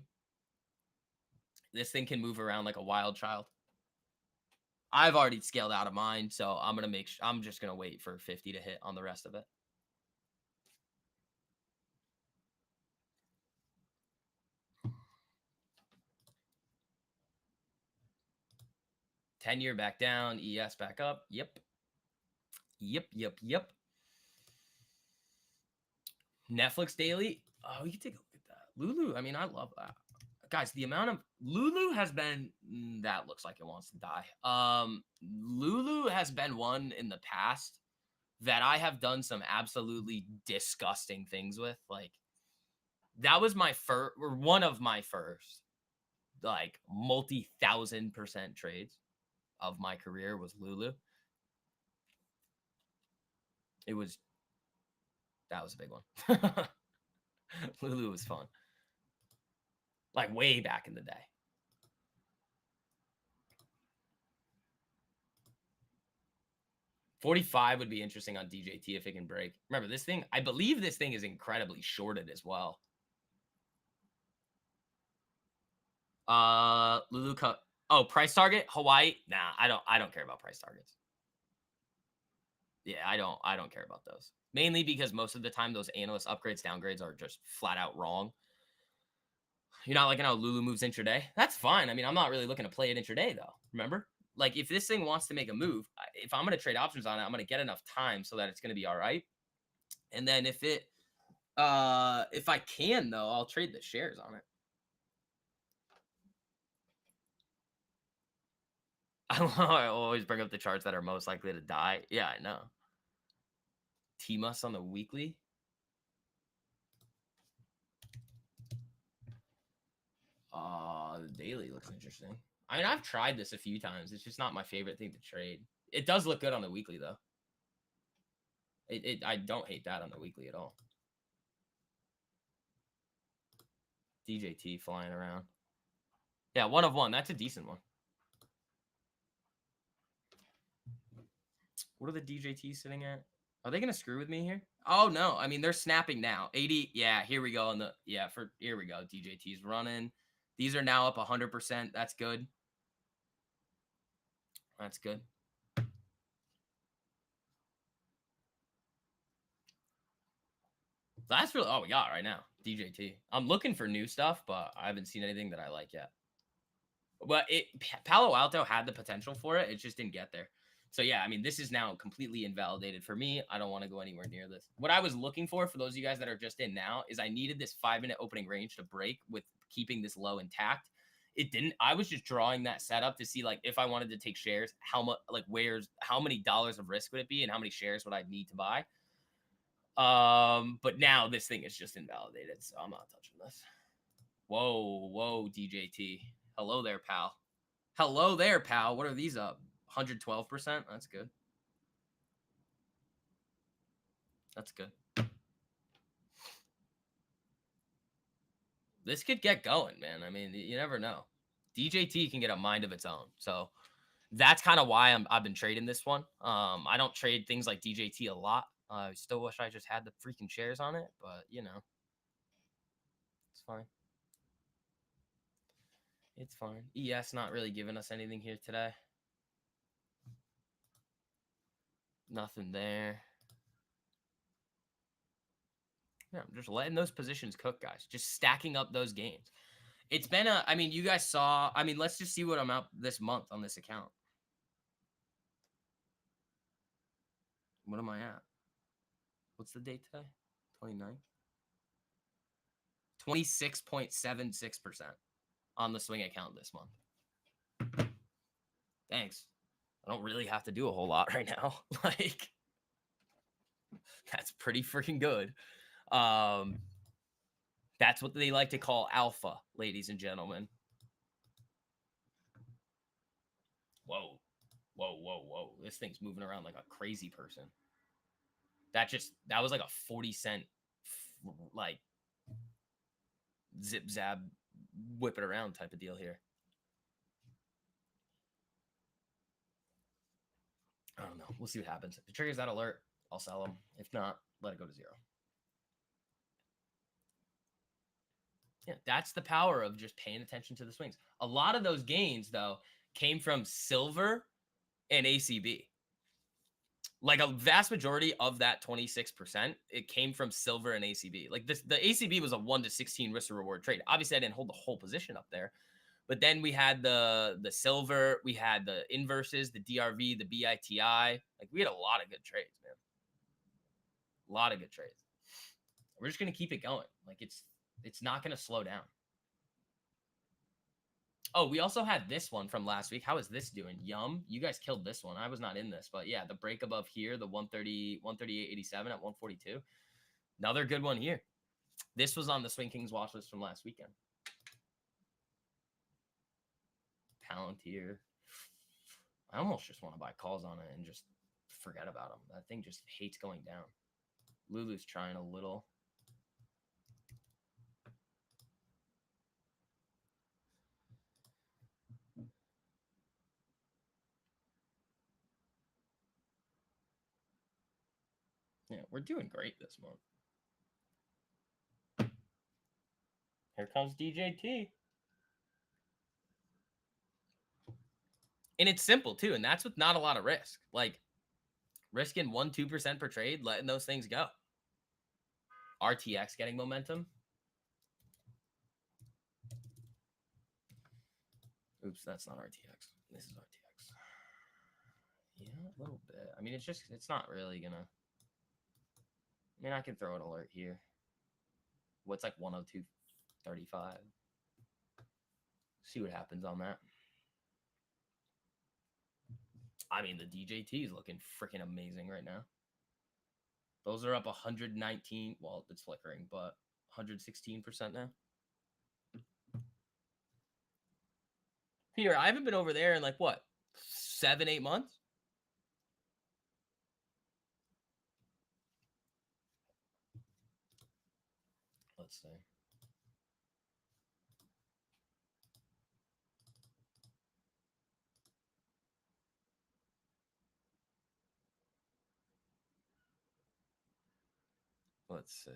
This thing can move around like a wild child. I've already scaled out of mine, so I'm just gonna wait for 50 to hit on the rest of it. Ten-year back down, ES back up. Yep. Netflix daily. Oh, you can take a look at that. Lulu. I mean, I love that. Guys, the amount of Lulu has been that looks like it wants to die. Lulu has been one in the past that I have done some absolutely disgusting things with. Like that was my first or one of my first like multi-1,000% trades of my career was Lulu. That was a big one. Lulu was fun. Like way back in the day. $45 would be interesting on DJT if it can break. Remember, this thing, I believe this thing is incredibly shorted as well. Lulu Cup. Oh, price target? Hawaii? Nah, I don't care about price targets. Yeah, I don't care about those. Mainly because most of the time those analyst upgrades, downgrades are just flat out wrong. You're not liking how Lulu moves intraday? That's fine. I mean, I'm not really looking to play it intraday though. Remember? Like if this thing wants to make a move, if I'm going to trade options on it, I'm going to get enough time so that it's going to be all right. And then if I can though, I'll trade the shares on it. I always bring up the charts that are most likely to die. Yeah, I know. T-Mus on the weekly. The daily looks interesting. I mean, I've tried this a few times. It's just not my favorite thing to trade. It does look good on the weekly though. I don't hate that on the weekly at all. DJT flying around. Yeah, 1 of 1. That's a decent one. What are the DJTs sitting at? Are they going to screw with me here? Oh, no. I mean, they're snapping now. 80. Yeah, here we go. Here we go. DJT's running. These are now up 100%. That's good. That's good. That's really all we got right now. DJT. I'm looking for new stuff, but I haven't seen anything that I like yet. But Palo Alto had the potential for it. It just didn't get there. So yeah, I mean, this is now completely invalidated for me. I don't want to go anywhere near this. What I was looking for those of you guys that are just in now, is I needed this 5-minute opening range to break with keeping this low intact. It didn't. I was just drawing that setup to see like if I wanted to take shares, how much, like how many dollars of risk would it be, and how many shares would I need to buy. But now this thing is just invalidated, so I'm not touching this. Whoa, DJT. Hello there, pal. Hello there, pal. What are these up? 112%? That's good. That's good. This could get going, man. I mean, you never know. DJT can get a mind of its own. So that's kind of why I've been trading this one. I don't trade things like DJT a lot. I still wish I just had the freaking shares on it, but you know, it's fine. It's fine. ES not really giving us anything here today. Nothing there. Yeah, I'm just letting those positions cook, guys. Just stacking up those gains. It's been I mean, you guys saw, I mean, let's just see what I'm up this month on this account. What am I at? What's the date today? 29th? 26.76% on the swing account this month. Thanks. I don't really have to do a whole lot right now. Like, that's pretty freaking good. That's what they like to call alpha, ladies and gentlemen. Whoa. Whoa, whoa, whoa. This thing's moving around like a crazy person. That was like a 40-cent, like, zip zab, whip it around type of deal here. I don't know. We'll see what happens. If it triggers that alert, I'll sell them. If not, let it go to zero. Yeah, that's the power of just paying attention to the swings. A lot of those gains, though, came from silver and ACB. Like a vast majority of that 26%, it came from silver and ACB. Like this, the ACB was a 1 to 16 risk to reward trade. Obviously, I didn't hold the whole position up there, but then we had the silver, we had the inverses, the DRV, the BITI. Like we had a lot of good trades, man. A lot of good trades. We're just gonna keep it going. Like it's not gonna slow down. Oh, we also had this one from last week. How is this doing? Yum. You guys killed this one. I was not in this, but yeah, the break above here, the 138.87 at 142. Another good one here. This was on the Swing Kings watch list from last weekend. Palantir. I almost just want to buy calls on it and just forget about them. That thing just hates going down. Lulu's trying a little. Yeah, we're doing great this month. Here comes DJT. And it's simple too, and that's with not a lot of risk. Like risking 1-2% per trade, letting those things go. RTX getting momentum. Oops, that's not RTX. This is RTX. Yeah, a little bit. I mean, it's not really gonna. I mean, I can throw an alert here. What's like 102.35? See what happens on that. I mean, the DJT is looking freaking amazing right now. Those are up 119. Well, it's flickering, but 116% now. Here, I haven't been over there in like what, 7-8 months? Let's see. Let's see.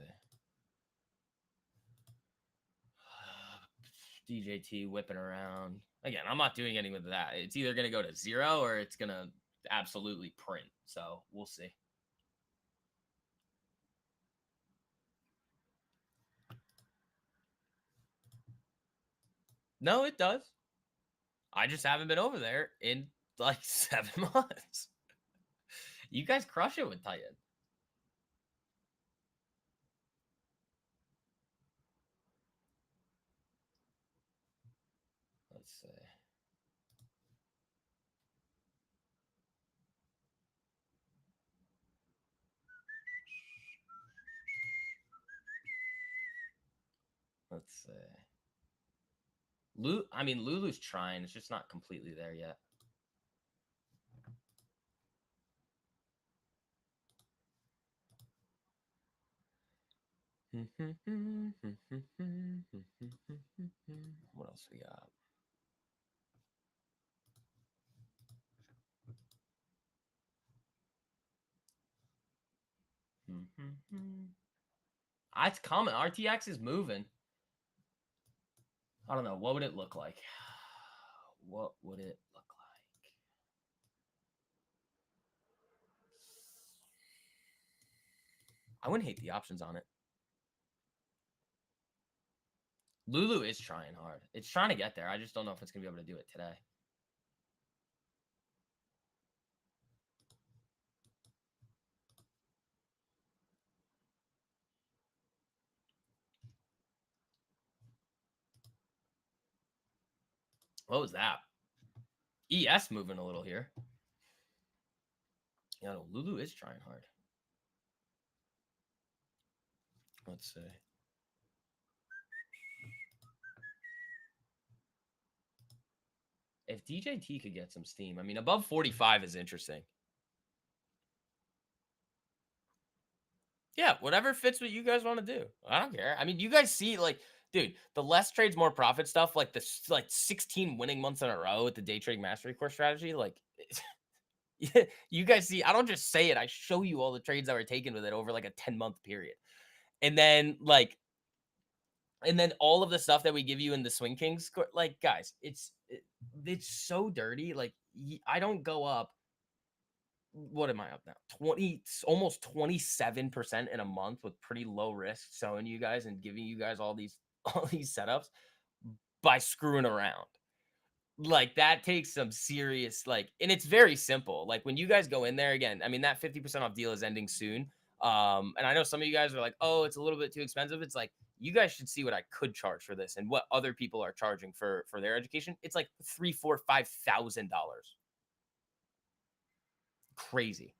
DJT whipping around. Again, I'm not doing anything with that. It's either going to go to zero or it's going to absolutely print. So we'll see. No, it does. I just haven't been over there in like 7 months. You guys crush it with Titan. Let's see. Let's see. Lulu's trying. It's just not completely there yet. What else we got? It's common. RTX is moving. I don't know. What would it look like? What would it look like? I wouldn't hate the options on it. Lulu is trying hard. It's trying to get there. I just don't know if it's going to be able to do it today. What was that? ES moving a little here. Yeah, no, Lulu is trying hard. Let's see. If DJT could get some steam, I mean, above 45 is interesting. Yeah, whatever fits what you guys want to do. I don't care. I mean, you guys see, like, dude, the less trades, more profit stuff, like the 16 winning months in a row with the day trading mastery course strategy, like, you guys see. I don't just say it. I show you all the trades that were taken with it over like a 10-month period, and then all of the stuff that we give you in the Swing Kings, like, guys, it's so dirty. Like, I don't go up. What am I up now? 20, almost 27% in a month with pretty low risk, showing you guys and giving you guys all these setups by screwing around. Like, that takes some serious, like, and it's very simple. Like, when you guys go in there again, I mean, that 50% off deal is ending soon. And I know some of you guys are like, oh, it's a little bit too expensive. It's like, you guys should see what I could charge for this and what other people are charging for their education. It's like $3, $4, $5,000. Crazy.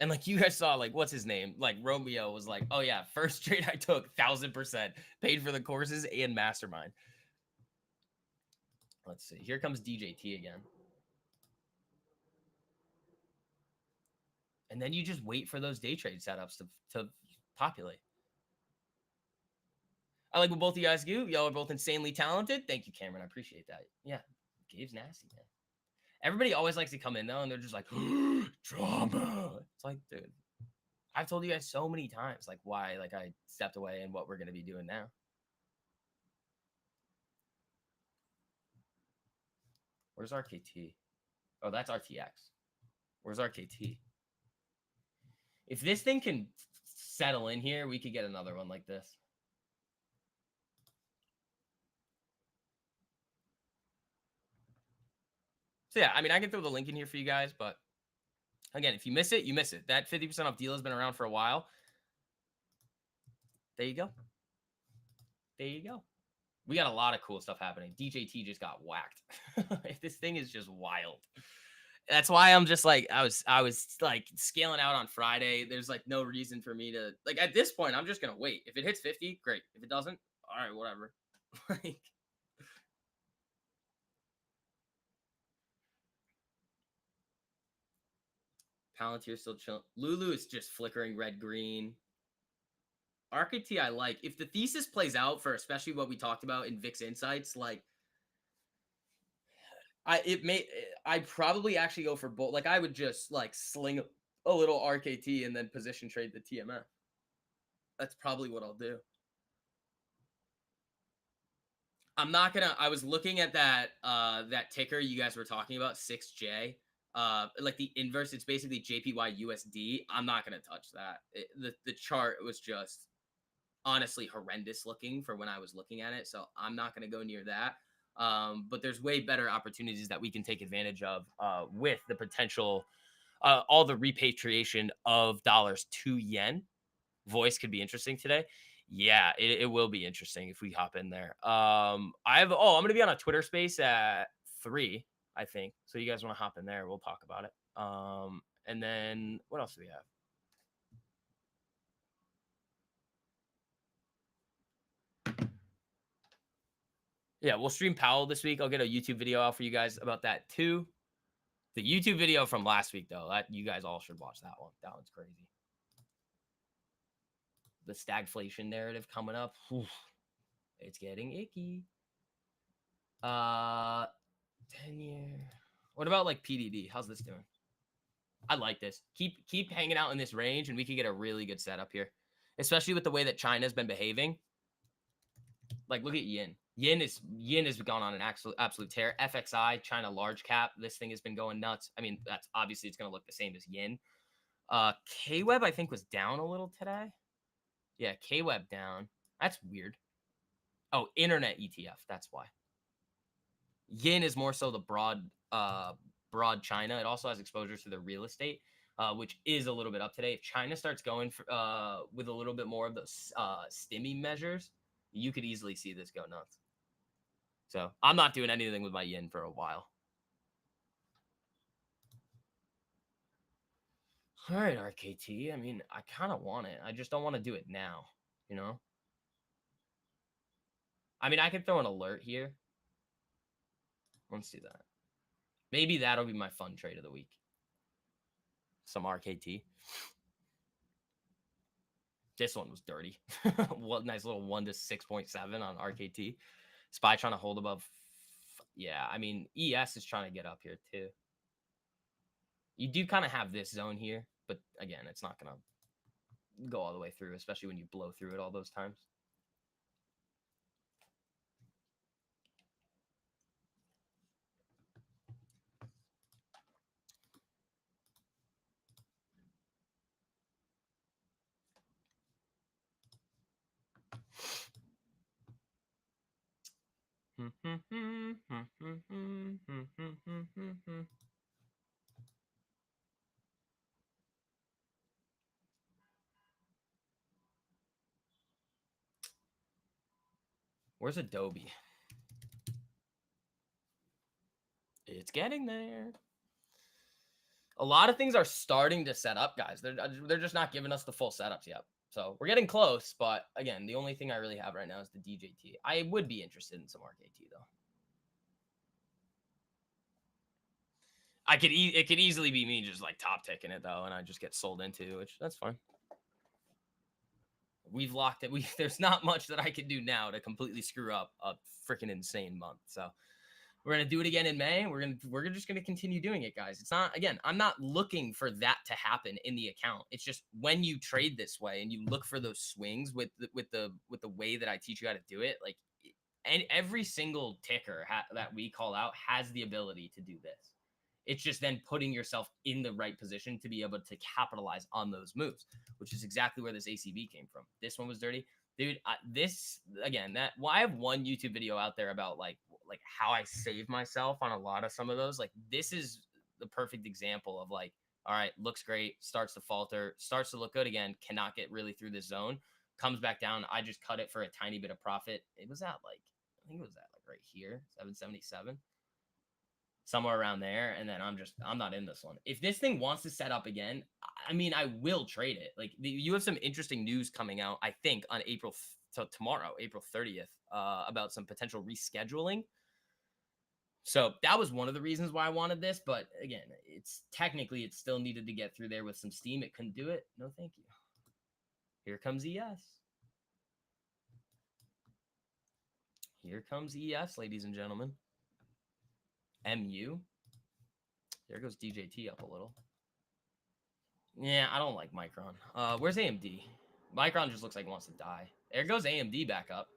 And like, you guys saw, like, what's his name? Like, Romeo was like, oh yeah, first trade I took, 1,000%, paid for the courses and mastermind. Let's see. Here comes DJT again. And then you just wait for those day trade setups to populate. I like what both of you guys do. Y'all are both insanely talented. Thank you, Cameron. I appreciate that. Yeah, Gabe's nasty, man. Everybody always likes to come in though, and they're just like, drama. It's like, dude, I've told you guys so many times, like, why, like, I stepped away and what we're gonna be doing now. Where's RKT? Oh, that's RTX. Where's RKT? If this thing can settle in here, we could get another one like this. So yeah, I mean, I can throw the link in here for you guys, but again, if you miss it, you miss it. That 50% off deal has been around for a while. There you go. There you go. We got a lot of cool stuff happening. DJT just got whacked. This thing is just wild. That's why I'm just like, I was like scaling out on Friday. There's like no reason for me to, like, at this point, I'm just gonna wait. If it hits 50, great. If it doesn't, all right, whatever. Like, Palantir still chilling. Lulu is just flickering red green. RKT I like. If the thesis plays out for especially what we talked about in VIX Insights, like, I'd probably actually go for both. Like, I would just like sling a little RKT and then position trade the TMF. That's probably what I'll do. I'm not gonna. I was looking at that that ticker you guys were talking about, 6J. Like the inverse, it's basically JPY USD. I'm not gonna touch that. The chart was just honestly horrendous looking for when I was looking at it, so I'm not gonna go near that. But there's way better opportunities that we can take advantage of with the potential, all the repatriation of dollars to yen. Voice could be interesting today. Yeah, it will be interesting if we hop in there. I'm gonna be on a Twitter space at 3, I think. So you guys want to hop in there, we'll talk about it. And then what else do we have? Yeah, we'll stream Powell this week. I'll get a YouTube video out for you guys about that too. The YouTube video from last week, though, that you guys all should watch that one. That one's crazy. The stagflation narrative coming up. Whew, it's getting icky. 10-year. What about like PDD? How's this doing? I like this. Keep hanging out in this range, and we could get a really good setup here, especially with the way that China's been behaving. Like, look at yin. Yin has gone on an absolute tear. FXI, China large cap. This thing has been going nuts. I mean, that's obviously it's going to look the same as yin. KWeb, I think, was down a little today. Yeah, K-Web down. That's weird. Oh, internet ETF. That's why. Yin is more so the broad China. It also has exposure to the real estate, which is a little bit up today. If China starts going for, with a little bit more of those stimmy measures, you could easily see this go nuts. So I'm not doing anything with my yen for a while. All right, RKT. I mean, I kind of want it. I just don't want to do it now, you know? I mean, I could throw an alert here. Let's do that. Maybe that'll be my fun trade of the week. Some RKT. This one was dirty. What nice little 1 to 6.7 on RKT. SPY trying to hold above. Yeah, I mean, ES is trying to get up here too. You do kind of have this zone here, but again, it's not going to go all the way through, especially when you blow through it all those times. Where's Adobe? It's getting there. A lot of things are starting to set up, guys. They're just not giving us the full setups yet. So we're getting close, but again, the only thing I really have right now is the DJT. I would be interested in some RKT though. It could easily be me just like top ticking it though, and I just get sold into, which that's fine. We've locked it. There's not much that I can do now to completely screw up a freaking insane month. So we're gonna do it again in May. We're just gonna continue doing it, guys. It's not, again, I'm not looking for that to happen in the account. It's just when you trade this way and you look for those swings with the way that I teach you how to do it, like, and every single ticker that we call out has the ability to do this. It's just then putting yourself in the right position to be able to capitalize on those moves, which is exactly where this ACB came from. This one was dirty. Dude, this, again, I have one YouTube video out there about like how I save myself on a lot of some of those. Like, this is the perfect example of like, all right, looks great, starts to falter, starts to look good again, cannot get really through the zone, comes back down. I just cut it for a tiny bit of profit. It was at like, I think it was at like right here, 777. Somewhere around there, and then I'm not in this one. If this thing wants to set up again, I mean, I will trade it. Like, you have some interesting news coming out, I think, on tomorrow, April 30th, about some potential rescheduling. So that was one of the reasons why I wanted this. But again, it still needed to get through there with some steam. It couldn't do it. No, thank you. Here comes ES. Here comes ES, ladies and gentlemen. MU. There goes DJT up a little. Yeah, I don't like Micron. Where's AMD? Micron just looks like it wants to die. There goes AMD back up.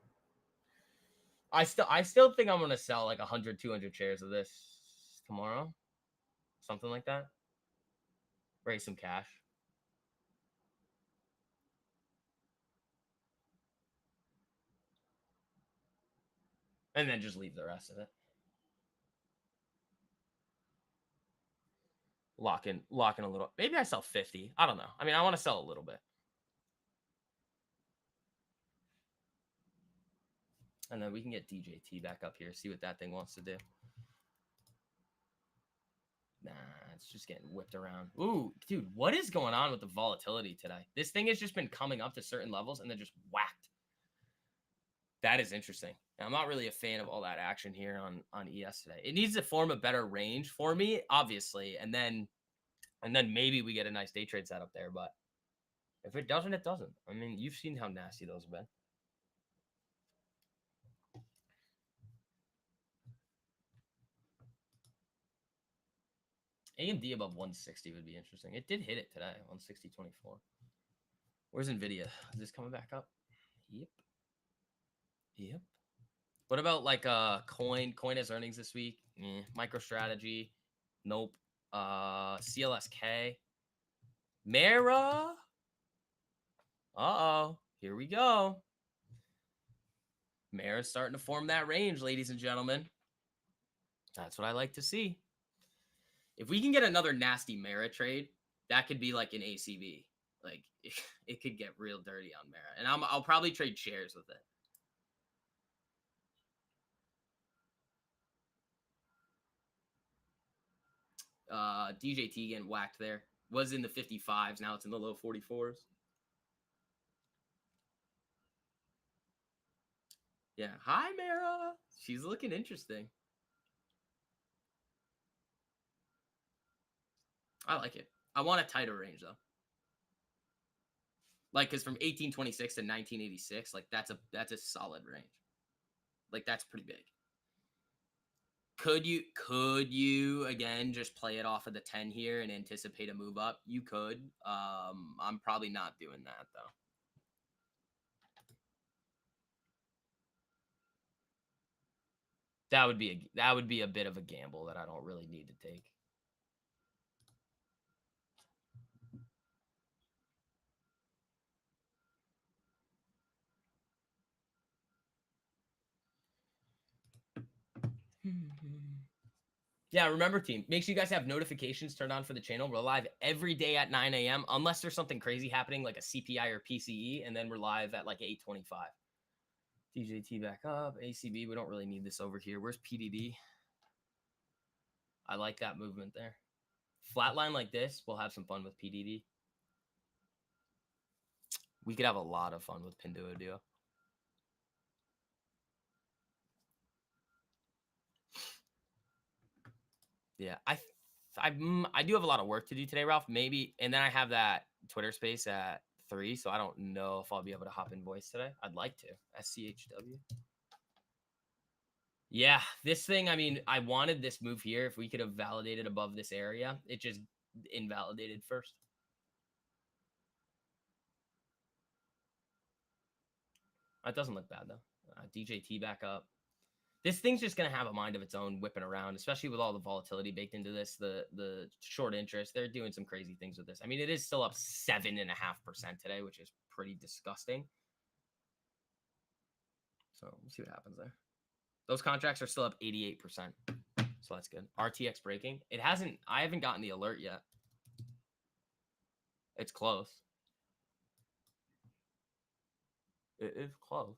I still think I'm gonna sell like 100, 200 shares of this tomorrow, something like that. Raise some cash. And then just leave the rest of it. Lock in a little. Maybe I sell 50. I don't know. I mean, I want to sell a little bit. And then we can get DJT back up here, see what that thing wants to do. Nah, it's just getting whipped around. Ooh, dude, what is going on with the volatility today? This thing has just been coming up to certain levels and then just whacked. That is interesting. I'm not really a fan of all that action here on ES today. It needs to form a better range for me, obviously, and then maybe we get a nice day trade setup there. But if it doesn't, it doesn't. I mean, you've seen how nasty those have been. AMD above 160 would be interesting. It did hit it today, 160.24. Where's NVIDIA? Is this coming back up? Yep. What about like Coin? Coin has earnings this week. MicroStrategy. Nope. CLSK. Mara. Uh-oh. Here we go. Mara's starting to form that range, ladies and gentlemen. That's what I like to see. If we can get another nasty Mara trade, that could be like an ACB. Like it could get real dirty on Mara, and I'll probably trade shares with it. DJT getting whacked there. Was in the 55s, now it's in the low 44s. Yeah. Hi, Mara. She's looking interesting. I like it. I want a tighter range though. Like, cause from 1826 to 1986, like that's a solid range. Like that's pretty big. Could you again just play it off of the 10 here and anticipate a move up? You could. I'm probably not doing that though. That would be a bit of a gamble that I don't really need to take. Yeah, remember, team, make sure you guys have notifications turned on for the channel. We're live every day at 9 a.m. unless there's something crazy happening like a CPI or PCE, and then we're live at like 8:25. DJT back up. ACB, we don't really need this over here. Where's PDD? I like that movement there. Flatline like this, we'll have some fun with PDD. We could have a lot of fun with Pinduoduo. Yeah, I do have a lot of work to do today, Ralph. Maybe, and then I have that Twitter space at 3, so I don't know if I'll be able to hop in voice today. I'd like to. SCHW. Yeah, this thing, I mean, I wanted this move here. If we could have validated above this area, it just invalidated first. That doesn't look bad, though. DJT back up. This thing's just going to have a mind of its own whipping around, especially with all the volatility baked into this, the short interest. They're doing some crazy things with this. I mean, it is still up 7.5% today, which is pretty disgusting. So we'll see what happens there. Those contracts are still up 88%. So that's good. RTX breaking. I haven't gotten the alert yet. It's close. It is close.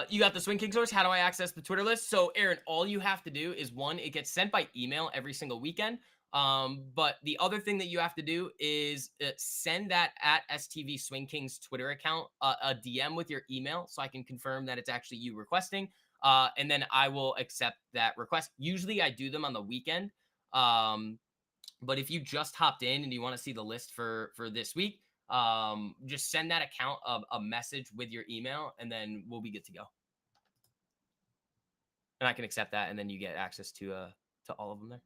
You got the Swing King source. How do I access the Twitter list? So, Aaron, all you have to do is one, it gets sent by email every single weekend. But the other thing that you have to do is send that at STV Swing King's Twitter account a DM with your email so I can confirm that it's actually you requesting. And then I will accept that request. Usually I do them on the weekend. But if you just hopped in and you want to see the list for this week, just send that account a message with your email, and then we'll be good to go. And I can accept that, and then you get access to all of them there.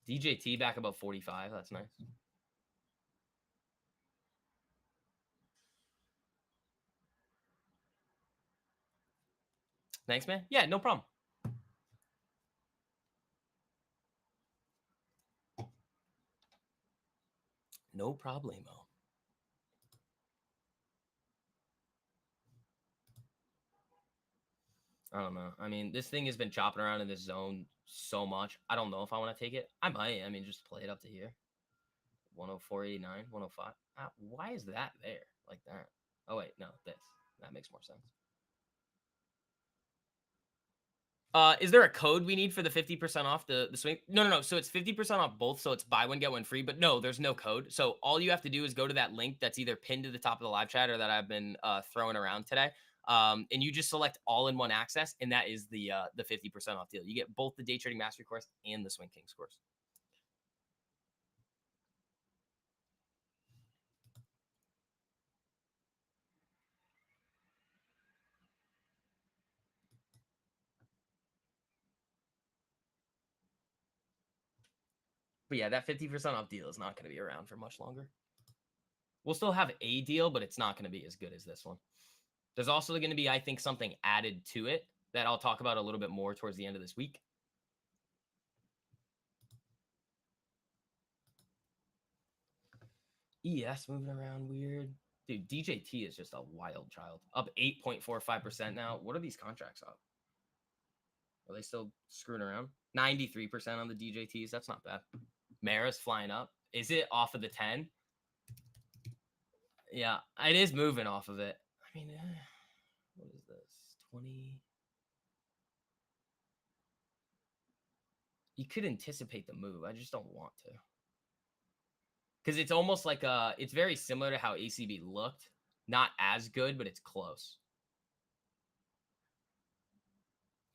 DJT back above 45. That's nice. Thanks, man. Yeah, no problem. No problemo. I don't know. I mean, this thing has been chopping around in this zone so much. I don't know if I want to take it. I might. I mean, just play it up to here. 104.89, 105. Why is that there like that? Oh, wait. No, this. That makes more sense. Is there a code we need for the 50% off the swing? No. So it's 50% off both. So it's buy one, get one free. But no, there's no code. So all you have to do is go to that link that's either pinned to the top of the live chat or that I've been throwing around today. And you just select all-in-one access, and that is the 50% off deal. You get both the Daytrading Mastery course and the Swing Kings course. But yeah, that 50% off deal is not going to be around for much longer. We'll still have a deal, but it's not going to be as good as this one. There's also going to be, I think, something added to it that I'll talk about a little bit more towards the end of this week. ES moving around weird. Dude, DJT is just a wild child. Up 8.45% now. What are these contracts up? Are they still screwing around? 93% on the DJTs. That's not bad. Mara's flying up. Is it off of the 10? Yeah, it is moving off of it. I mean, what is this? 20. You could anticipate the move. I just don't want to. Because it's almost like it's very similar to how ACB looked. Not as good, but it's close.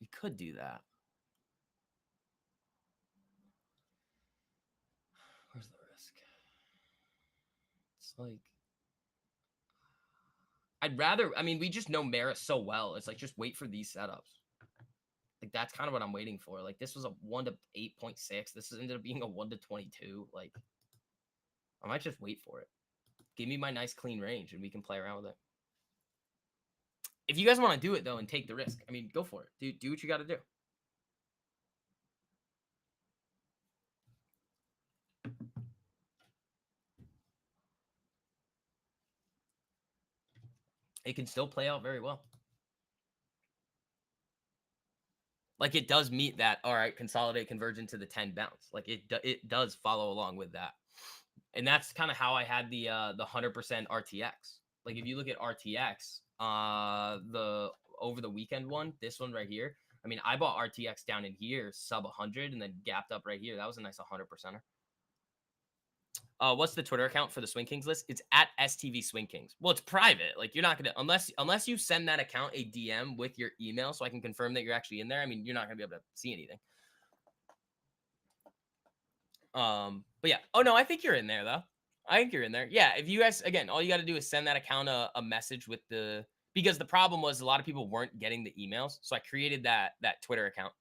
You could do that. Where's the risk? It's like, I'd rather, I mean, we just know Mara so well. It's like, just wait for these setups. Like, that's kind of what I'm waiting for. Like, this was a 1 to 8.6. This ended up being a 1 to 22. Like, I might just wait for it. Give me my nice clean range and we can play around with it. If you guys want to do it, though, and take the risk, I mean, go for it. Do what you got to do. It can still play out very well. Like, it does meet that, all right, consolidate, converge into the 10 bounce. Like, it does follow along with that. And that's kind of how I had the 100% RTX. Like, if you look at RTX, the over the weekend one, this one right here, I mean, I bought RTX down in here, sub 100, and then gapped up right here. That was a nice 100%er. What's the Twitter account for the Swing Kings list? It's at STV Swing Kings. Well, it's private. Like, you're not gonna, unless you send that account a DM with your email so I can confirm that you're actually in there. I mean, you're not gonna be able to see anything. But yeah. Oh no, I think you're in there though. I think you're in there. Yeah. If you guys, again, all you got to do is send that account a message with because the problem was a lot of people weren't getting the emails. So I created that Twitter account.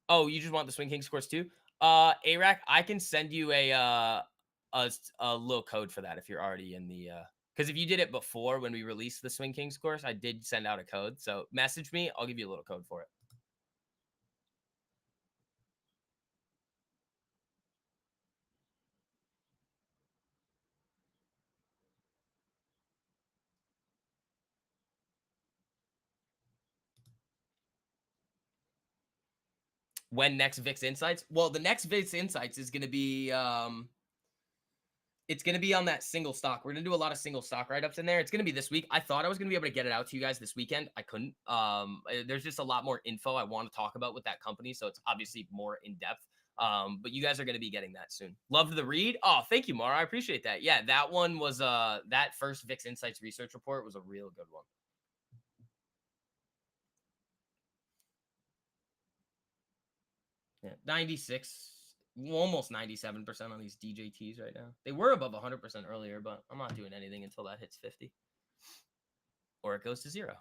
Oh, you just want the Swing King scores too? ARAC, I can send you a little code for that if you're already in the because if you did it before when we released the Swing Kings course, I did send out a code. So message me, I'll give you a little code for it. When next VIX Insights? Well, the next VIX Insights is going to be it's going to be on that single stock. We're going to do a lot of single stock write-ups in there. It's going to be this week. I thought I was going to be able to get it out to you guys this weekend. I couldn't. There's just a lot more info I want to talk about with that company, so it's obviously more in depth. But you guys are going to be getting that soon. Loved the read. Oh, thank you, Mara. I appreciate that. Yeah, that one was that first VIX Insights research report was a real good one. Yeah, 96. Almost 97% on these DJTs right now. They were above 100% earlier, but I'm not doing anything until that hits 50. Or it goes to 0.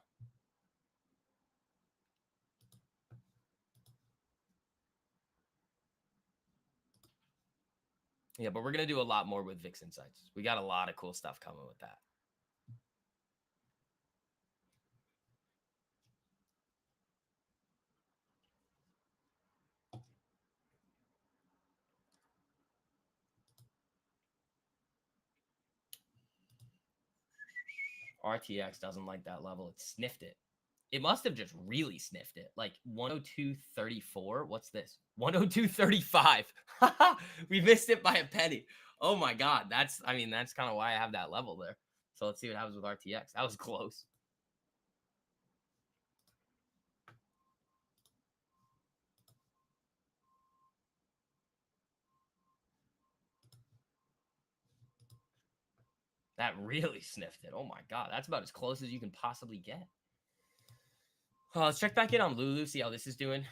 Yeah, but we're going to do a lot more with VIX Insights. We got a lot of cool stuff coming with that. RTX doesn't like that level. It sniffed it. It must have just really sniffed it. Like 102.34. What's this? 102.35. We missed it by a penny. Oh my God. That's kind of why I have that level there. So let's see what happens with RTX. That was close. That really sniffed it. Oh my God. That's about as close as you can possibly get. Let's check back in on Lulu, see how this is doing.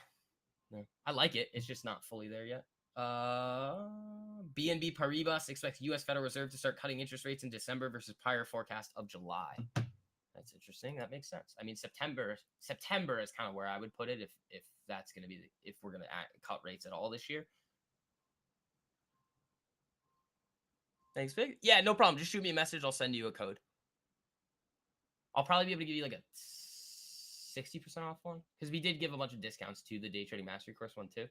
I like it. It's just not fully there yet. BNB Paribas expects U.S. Federal Reserve to start cutting interest rates in December versus prior forecast of July. That's interesting. That makes sense. I mean, September is kind of where I would put it if that's going to be if we're going to cut rates at all this year. Thanks, Big. Yeah, no problem. Just shoot me a message. I'll send you a code. I'll probably be able to give you like a 60% off one because we did give a bunch of discounts to the Day Trading Mastery Course one too.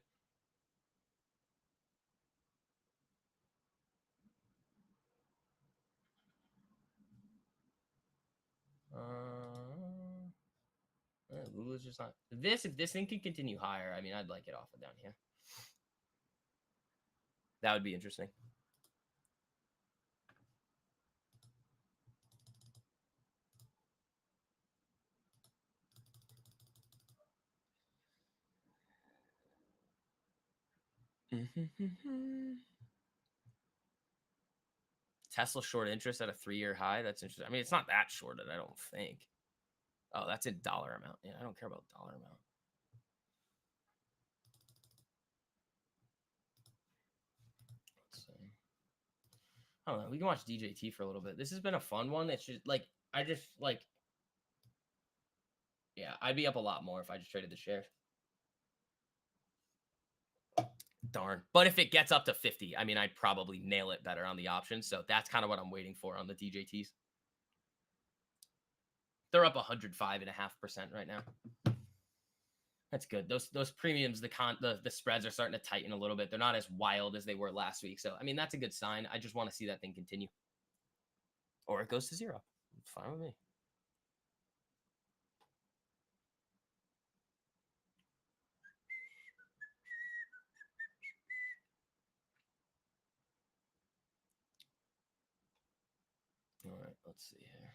Lulu's just not this. If this thing could continue higher, I mean, I'd like it off of down here. That would be interesting. Tesla short interest at a 3-year high. That's interesting. I mean, it's not that shorted, I don't think. Oh, that's a dollar amount. Yeah, I don't care about dollar amount. Let's see. I don't know. We can watch DJT for a little bit. This has been a fun one. It's just like yeah, I'd be up a lot more if I just traded the shares. Darn. But if it gets up to 50, I mean, I'd probably nail it better on the options. So that's kind of what I'm waiting for on the DJTs. They're up 105.5% right now. That's good. Those premiums, the spreads are starting to tighten a little bit. They're not as wild as they were last week. So, I mean, that's a good sign. I just want to see that thing continue. Or it goes to zero. It's fine with me. All right, let's see here.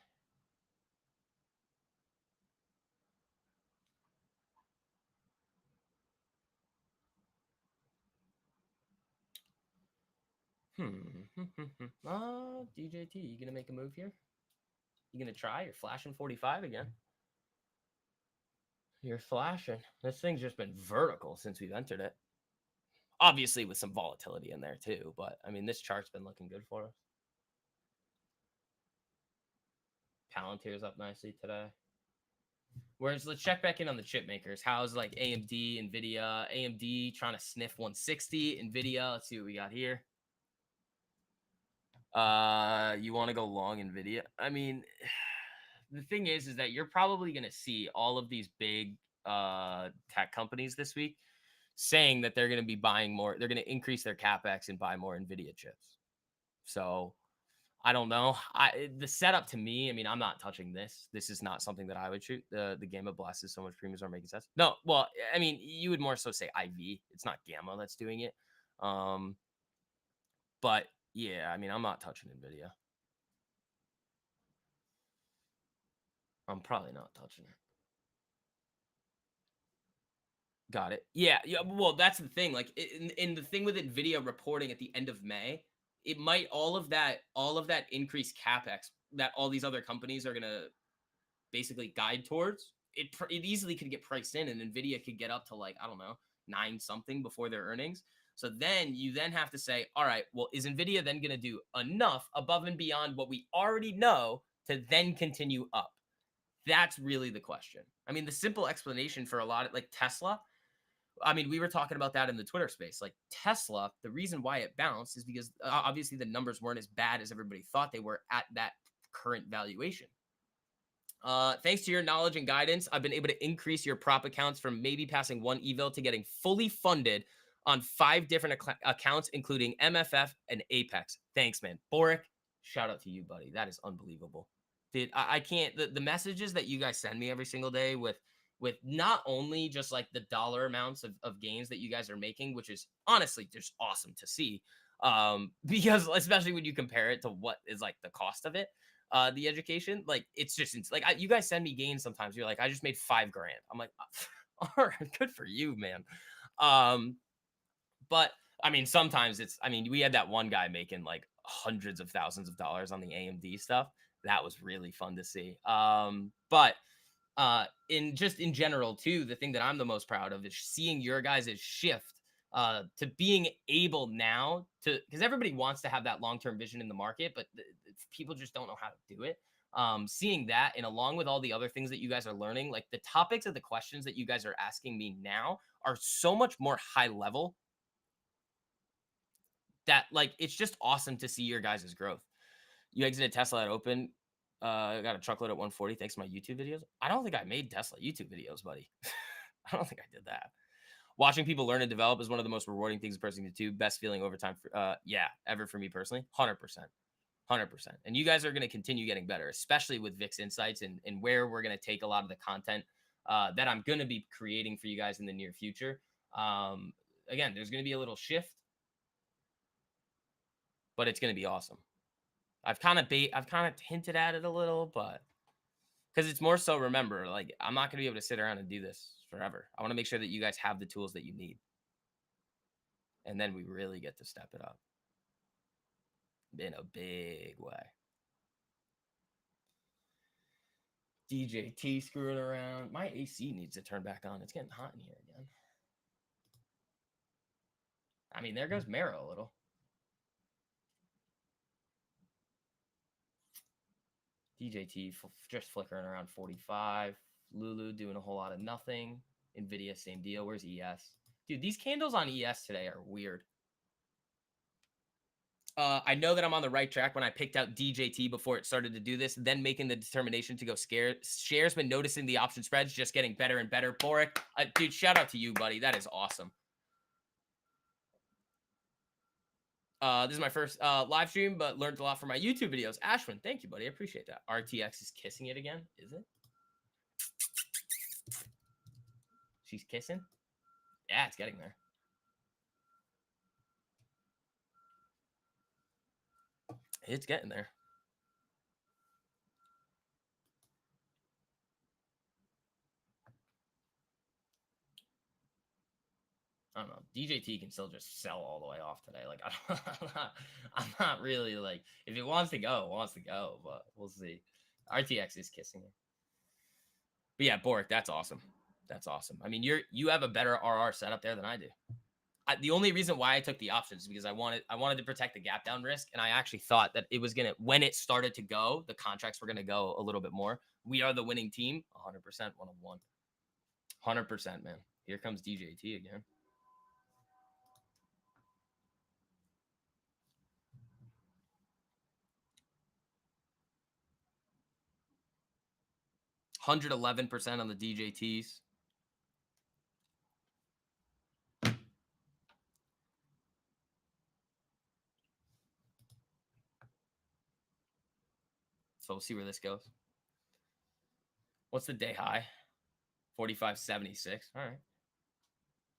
DJT, you gonna make a move here? You gonna try? You're flashing 45 again. You're flashing. This thing's just been vertical since we've entered it. Obviously with some volatility in there too, but I mean, this chart's been looking good for us. Palantir's up nicely today. Whereas let's check back in on the chip makers. How's like AMD, NVIDIA, AMD trying to sniff 160, NVIDIA, let's see what we got here. You want to go long NVIDIA? I mean, the thing is that you're probably going to see all of these big tech companies this week saying that they're going to be buying more. They're going to increase their capex and buy more NVIDIA chips. So I don't know. The setup to me, I mean, I'm not touching this. This is not something that I would shoot. The Gamma Blast is so much premiums are making sense. No, well, I mean, you would more so say IV. It's not Gamma that's doing it. But yeah, I mean, I'm not touching NVIDIA. I'm probably not touching it. Got it. Yeah. Well, that's the thing. Like in the thing with NVIDIA reporting at the end of May, it might all of that increased capex that all these other companies are gonna basically guide towards. It easily could get priced in, and NVIDIA could get up to like I don't know 9 something before their earnings. So then you have to say, all right, well, is NVIDIA then gonna do enough above and beyond what we already know to then continue up? That's really the question. I mean, the simple explanation for a lot of like Tesla. I mean, we were talking about that in the Twitter space. Like Tesla, the reason why it bounced is because obviously the numbers weren't as bad as everybody thought they were at that current valuation. Thanks to your knowledge and guidance, I've been able to increase your prop accounts from maybe passing one eval to getting fully funded on 5 different accounts, including MFF and Apex. Thanks, man. Boric, shout out to you, buddy. That is unbelievable. Dude, I can't, the messages that you guys send me every single day with not only just like the dollar amounts of gains that you guys are making, which is honestly just awesome to see. Because especially when you compare it to what is like the cost of it, the education, like it's just like you guys send me gains sometimes. You're like, I just made $5,000. I'm like, all right, good for you, man. But I mean, sometimes we had that one guy making like hundreds of thousands of dollars on the AMD stuff. That was really fun to see. But in general too, the thing that I'm the most proud of is seeing your guys' shift to being able now to, because everybody wants to have that long-term vision in the market, but people just don't know how to do it. Seeing that, and along with all the other things that you guys are learning, like the topics of the questions that you guys are asking me now are so much more high level that like it's just awesome to see your guys' growth. You exited Tesla at open. I got a truckload at 140 thanks to my YouTube videos. I don't think I made Tesla YouTube videos, buddy. I don't think I did that. Watching people learn and develop is one of the most rewarding things a person can do. Best feeling over time. Yeah, ever for me personally. 100%. 100%. And you guys are going to continue getting better, especially with Vic's insights and where we're going to take a lot of the content that I'm going to be creating for you guys in the near future. Again, there's going to be a little shift, but it's going to be awesome. I've kind of hinted at it a little, but because it's more so, remember, like, I'm not going to be able to sit around and do this forever. I want to make sure that you guys have the tools that you need. And then we really get to step it up in a big way. DJT screwing around. My AC needs to turn back on. It's getting hot in here again. I mean, there goes Mara a little. DJT just flickering around 45. Lulu doing a whole lot of nothing. Nvidia, same deal. Where's ES? Dude, these candles on ES today are weird. I know that I'm on the right track when I picked out DJT before it started to do this, then making the determination to go shares, been noticing the option spreads just getting better and better. Boric, dude, shout out to you, buddy. That is awesome. This is my first live stream, but learned a lot from my YouTube videos. Ashwin, thank you, buddy. I appreciate that. RTX is kissing it again, is it? She's kissing? Yeah, it's getting there. It's getting there. I don't know. DJT can still just sell all the way off today. Like, I'm not really like, if it wants to go, it wants to go, but we'll see. RTX is kissing it. But yeah, Boric, that's awesome. That's awesome. I mean, you have a better RR setup there than I do. The only reason why I took the options is because I wanted to protect the gap down risk, and I actually thought that it was gonna, when it started to go, the contracts were gonna go a little bit more. We are the winning team, 100%, 1 of 1, 100%, man. Here comes DJT again. $111% on the DJTs. So we'll see where this goes. What's the day high? 45.76. All right.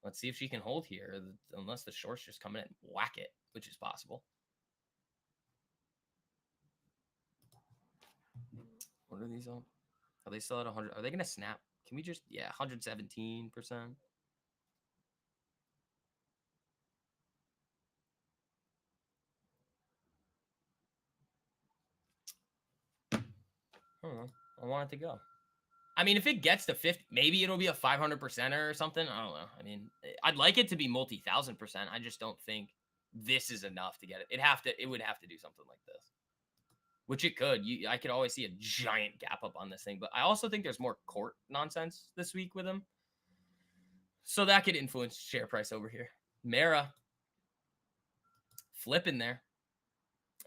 Let's see if she can hold here, unless the shorts just come in and whack it, which is possible. What are these on? Are they still at 100? Are they going to snap? Can we just, yeah, 117%. I don't know. I want it to go. I mean, if it gets to 50, maybe it'll be a 500% or something. I don't know. I mean, I'd like it to be multi-1,000%. I just don't think this is enough to get it. It would have to do something like this, which it could. I could always see a giant gap up on this thing, but I also think there's more court nonsense this week with him. So that could influence share price over here. Mara flipping there.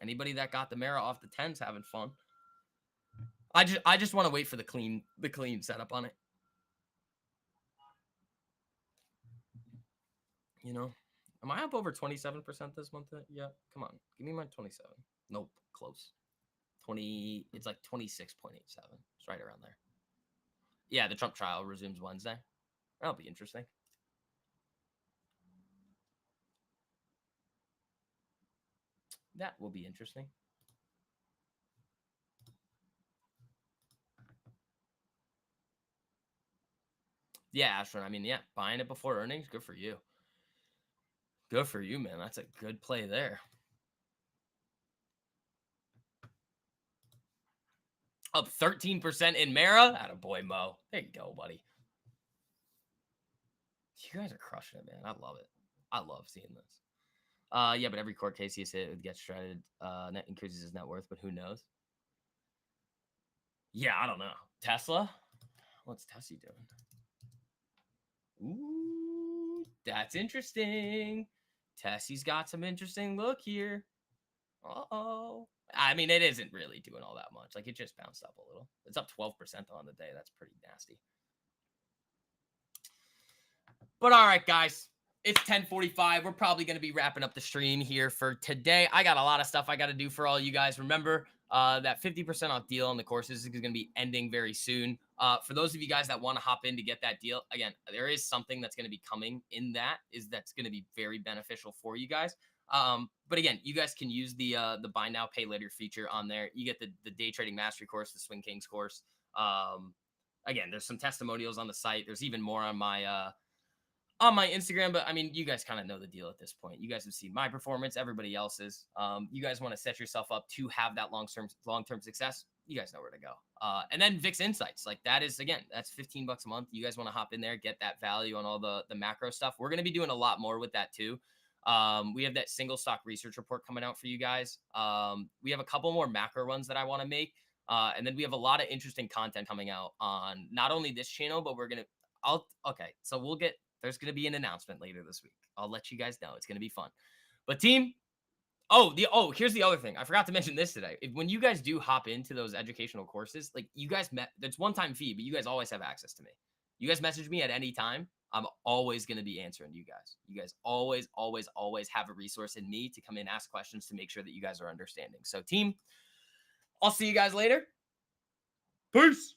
Anybody that got the Mara off the 10s having fun. I just want to wait for the clean setup on it. You know, am I up over 27% this month yet? Come on, give me my 27. Nope, close. 20. It's like 26.87. It's right around there. Yeah, the Trump trial resumes Wednesday. That'll be interesting. That will be interesting. Yeah, Ashton. I mean, yeah, buying it before earnings, good for you. Good for you, man. That's a good play there. Up 13% in Mara. Attaboy, Mo. There you go, buddy. You guys are crushing it, man. I love it. I love seeing this. Yeah, but every court case he's hit would get shredded. Net increases his net worth, but who knows? Yeah, I don't know. Tesla? What's Tessie doing? Ooh, that's interesting. Tessie's got some interesting look here. Uh-oh. I mean, it isn't really doing all that much. Like, it just bounced up a little. It's up 12% on the day. That's pretty nasty. But all right, guys, it's 10:45. We're probably going to be wrapping up the stream here for today. I got a lot of stuff I got to do for all you guys. Remember, that 50% off deal on the courses is going to be ending very soon. For those of you guys that want to hop in to get that deal, again, there is something that's going to be coming in that's going to be very beneficial for you guys. But again, you guys can use the buy now, pay later feature on there. You get the day trading mastery course, the Swing Kings course. Again, there's some testimonials on the site. There's even more on my Instagram, but I mean, you guys kind of know the deal at this point. You guys have seen my performance, everybody else's. You guys want to set yourself up to have that long-term success. You guys know where to go. And then VIX Insights, like that is, again, that's $15 a month. You guys want to hop in there, get that value on all the macro stuff. We're going to be doing a lot more with that too. We have that single stock research report coming out for you guys. We have a couple more macro runs that I want to make. And then we have a lot of interesting content coming out on not only this channel, but there's going to be an announcement later this week. I'll let you guys know. It's going to be fun. But team, here's the other thing. I forgot to mention this today. When you guys do hop into those educational courses, like you guys that's one-time fee, but you guys always have access to me. You guys message me at any time. I'm always going to be answering you guys. You guys always, always, always have a resource in me to come in, ask questions to make sure that you guys are understanding. So team, I'll see you guys later. Peace.